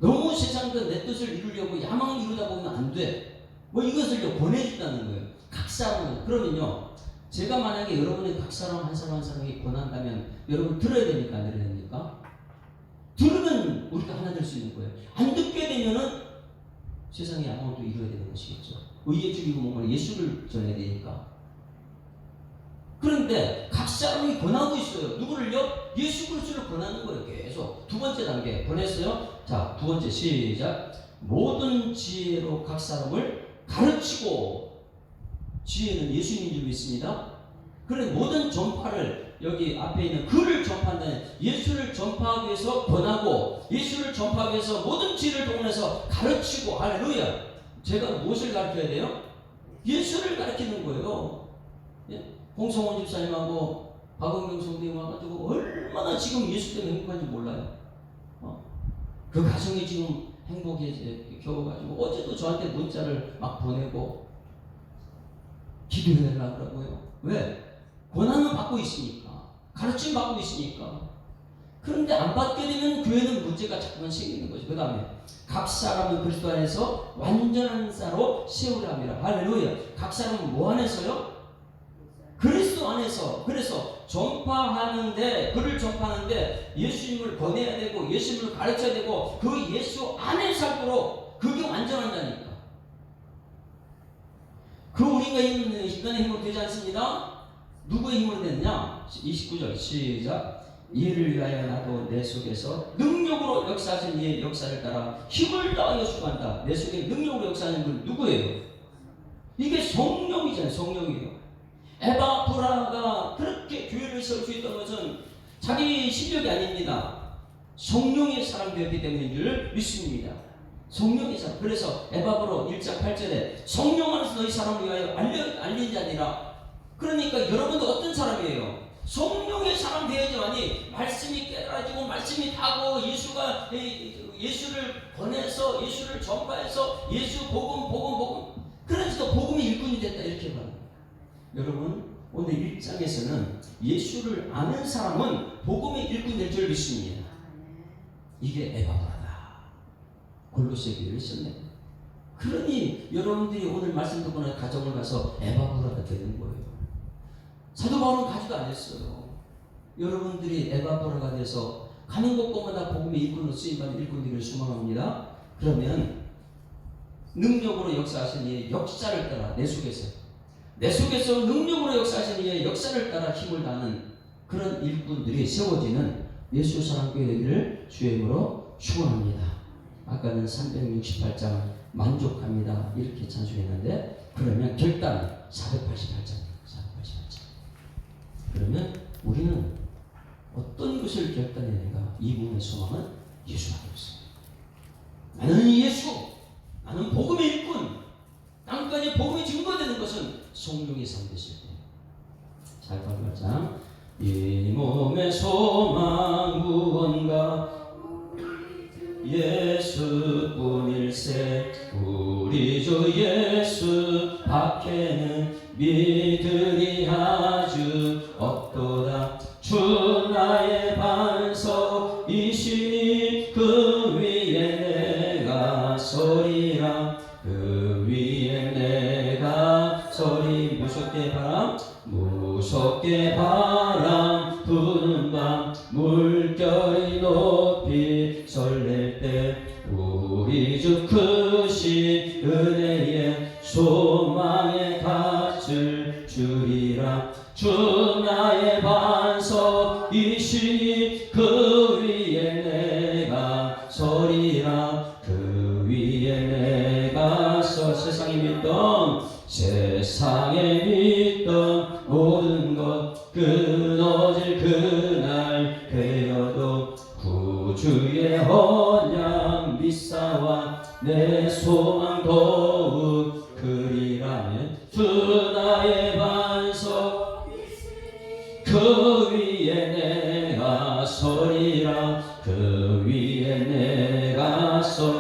너무 세상도 내 뜻을 이루려고 야망을 이루다 보면 안 돼. 뭐 이것을 보내준다는 거예요. 각 사람은. 그러면요, 제가 만약에 여러분의 각 사람 한 사람 한 사람이 권한다면 여러분 들어야 됩니까? 안 들어야 됩니까? 들으면 우리가 하나 될 수 있는 거예요. 안 듣게 되면은 세상의 야망을 또 이루어야 되는 것이겠죠. 의에 죽이고 뭔가 예수를 전해야 되니까. 그런데 각 사람이 권하고 있어요. 누구를요? 예수 그리스도를 권하는 거예요. 계속. 두 번째 단계 권했어요. 자, 두 번째 시작. 모든 지혜로 각 사람을 가르치고, 지혜는 예수님인 줄 믿습니다. 그래 모든 전파를, 여기 앞에 있는 글을 전파한다는, 예수를 전파하기 위해서 권하고 예수를 전파하기 위해서 모든 지혜를 동원해서 가르치고. 할렐루야. 제가 무엇을 가르쳐야 돼요? 예수를 가르치는 거예요. 예? 홍성원 집사님하고 박은경 성도님 와가지고 얼마나 지금 예수 때문에 행복한지 몰라요. 그 가정이 지금 행복에 겨워가지고 어제도 저한테 문자를 막 보내고 기도해달라고 그러고요. 왜? 권한은 받고 있으니까, 가르침 받고 있으니까. 그런데 안 받게 되면 교회는 문제가 자꾸만 생기는 거죠. 그 다음에 각 사람은 그리스도 안에서 완전한 자로 세우려 함이라. 할렐루야. 각 사람은 뭐 안에서요? 그리스도 안에서. 그래서 전파하는데, 글을 전파하는데 예수님을 권해야 되고 예수님을 가르쳐야 되고 그 예수 안에 살도록, 그게 완전한 자니까. 그 우리가 있는 인간의 힘으로 되지 않습니다. 누구의 힘으로 됐냐? 29절 시작. 이를 위하여 나도 내 속에서 능력으로 역사하신 이의 역사를 따라 힘을 다하여 수고한다. 내 속에 능력으로 역사하는 분 누구예요? 이게 성령이잖아요. 성령이에요. 에바브라가 그렇게 교회를 세울 수 있던 것은 자기 실력이 아닙니다. 성령의 사람 되었기 때문인 줄 믿습니다. 성령의 사람. 그래서 에바브로 1장 8절에 성령 안에서 너희 사람을 위하여 알린 자니라. 그러니까 여러분도 어떤 사람이에요? 성령의 사람 되어야지만이 말씀이 깨달아지고 말씀이 타고 예수가 예수를 권해서 예수를 전파해서 예수 복음 그래서 복음의 일꾼이 됐다, 이렇게 말합니다. 여러분 오늘 1장에서는 예수를 아는 사람은 복음의 일꾼 될 줄 믿습니다. 이게 에바브라다. 골로새 교회를 썼네. 그러니 여러분들이 오늘 말씀 듣고는 가정을 가서 에바브라가 되는 거예요. 사도 바울은 가지도 안 했어요. 여러분들이 에바브라가 돼서 가는 곳곳마다 복음의 일꾼으로 쓰임받는 일꾼들을 수망합니다. 그러면 능력으로 역사하신 이의 역사를 따라 내 속에서 능력으로 역사하신 이의 역사를 따라 힘을 다하는 그런 일꾼들이 세워지는 예수 사랑교회를 주임으로 축원합니다. 아까는 368장 만족합니다 이렇게 찬송했는데, 그러면 결단 488장. 그러면 우리는 어떤 것을 결단해내가? 이 몸의 소망은 예수밖에 없습니다. 나는 예수, 나는 복음의 일꾼. 땅까지 복음이 증거되는 것은 성령의 삶 됐을 때. 잘 봐보자. 이 몸의 소망 무언가 예수뿐일세. 우리 주 예수 밖에는 믿으리 아주 없도다. 주 나의 반석이시니 그 위에 내가 서리라. 그 위에 내가 서리. 무섭게 바람 부는 밤 물결이 높이 설렐 때 우리 주 크신 은혜에 소망의 갓을 주리라. 주 나의 반석이시니 그 위에 내가 서리라. 그 위에 내가 세상에 믿던 모든 것 끊어질 그날 되어도 구주의 언약 믿사와 내 소망 더욱 그리라면 주 나의 반석 그 위에 내가 서리라. 그 위에 내가 서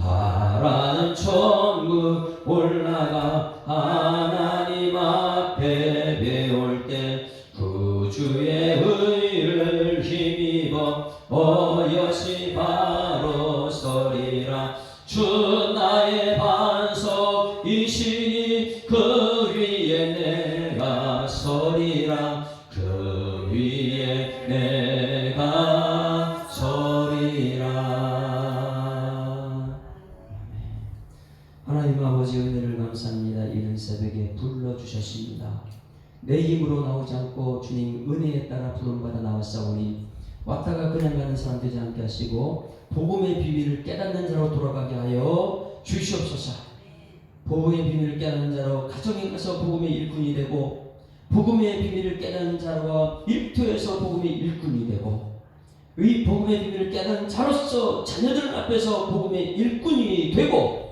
바라는 천국 올라가 하나님 앞에 배울 때 구주의 의를 힘입어 이것이 바로 서리라. 주 나의 반석이시니 그 위에 내가 서리라. 그 위에 내가 서리라. 하나님 아버지 은혜를 감사합니다. 이른 새벽에 불러주셨습니다. 내 힘으로 나오지 않고 주님 은혜에 따라 부름받아 나왔사오니 왔다가 그냥 가는 사람 되지 않게 하시고 복음의 비밀을 깨닫는 자로 돌아가게 하여 주시옵소서. 복음의 비밀을 깨닫는 자로 가정에 가서 복음의 일꾼이 되고 복음의 비밀을 깨닫는 자로 일터에서 복음의 일꾼이 되고 이 복음의 비밀을 깨닫는 자로서 자녀들 앞에서 복음의 일꾼이 되고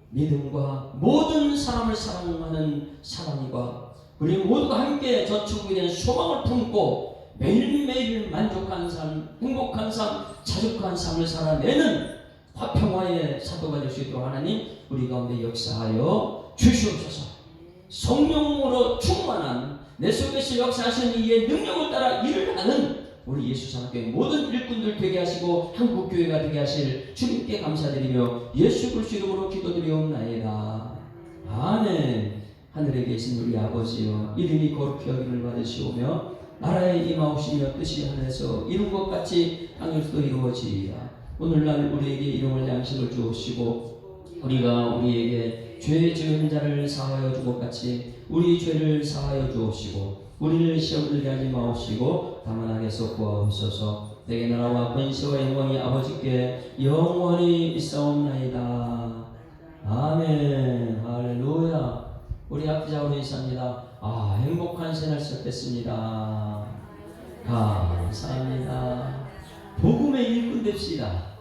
믿음과 모든 사람을 사랑하는 사랑과 우리 모두가 함께 저축에 대한 소망을 품고 매일매일 만족한 삶, 행복한 삶, 자족한 삶을 살아내는 화평화의 사도가 될 수 있도록 하나님 우리 가운데 역사하여 주시옵소서. 성령으로 충만한 내 속에서 역사하시는 이의 능력을 따라 일을 하는 우리 예수사랑교회 모든 일꾼들 되게 하시고 한국교회가 되게 하실 주님께 감사드리며 예수 그리스도 이름으로 기도드리옵나이다. 아멘. 하늘에 계신 우리 아버지여 이름이 거룩히 여김을 받으시오며 나라의 임하옵시며 뜻이 하늘에서 이룬 것 같이 땅에서도 이루어지리이다. 오늘날 우리에게 일용할 양식을 주옵시고 우리가 우리에게 죄 지은 자를 사하여 준 것 같이 우리 죄를 사하여 주옵시고 우리를 시험 들게 하지 마옵시고 다만 악에서 구하옵소서. 내게 나라와 권세와 영광이 아버지께 영원히 있사옵나이다. 아멘. 할렐루야. 우리 앞자로 인사합니다. 행복한 새날 시작됐습니다. 감사합니다. 복음의 일꾼 됩시다.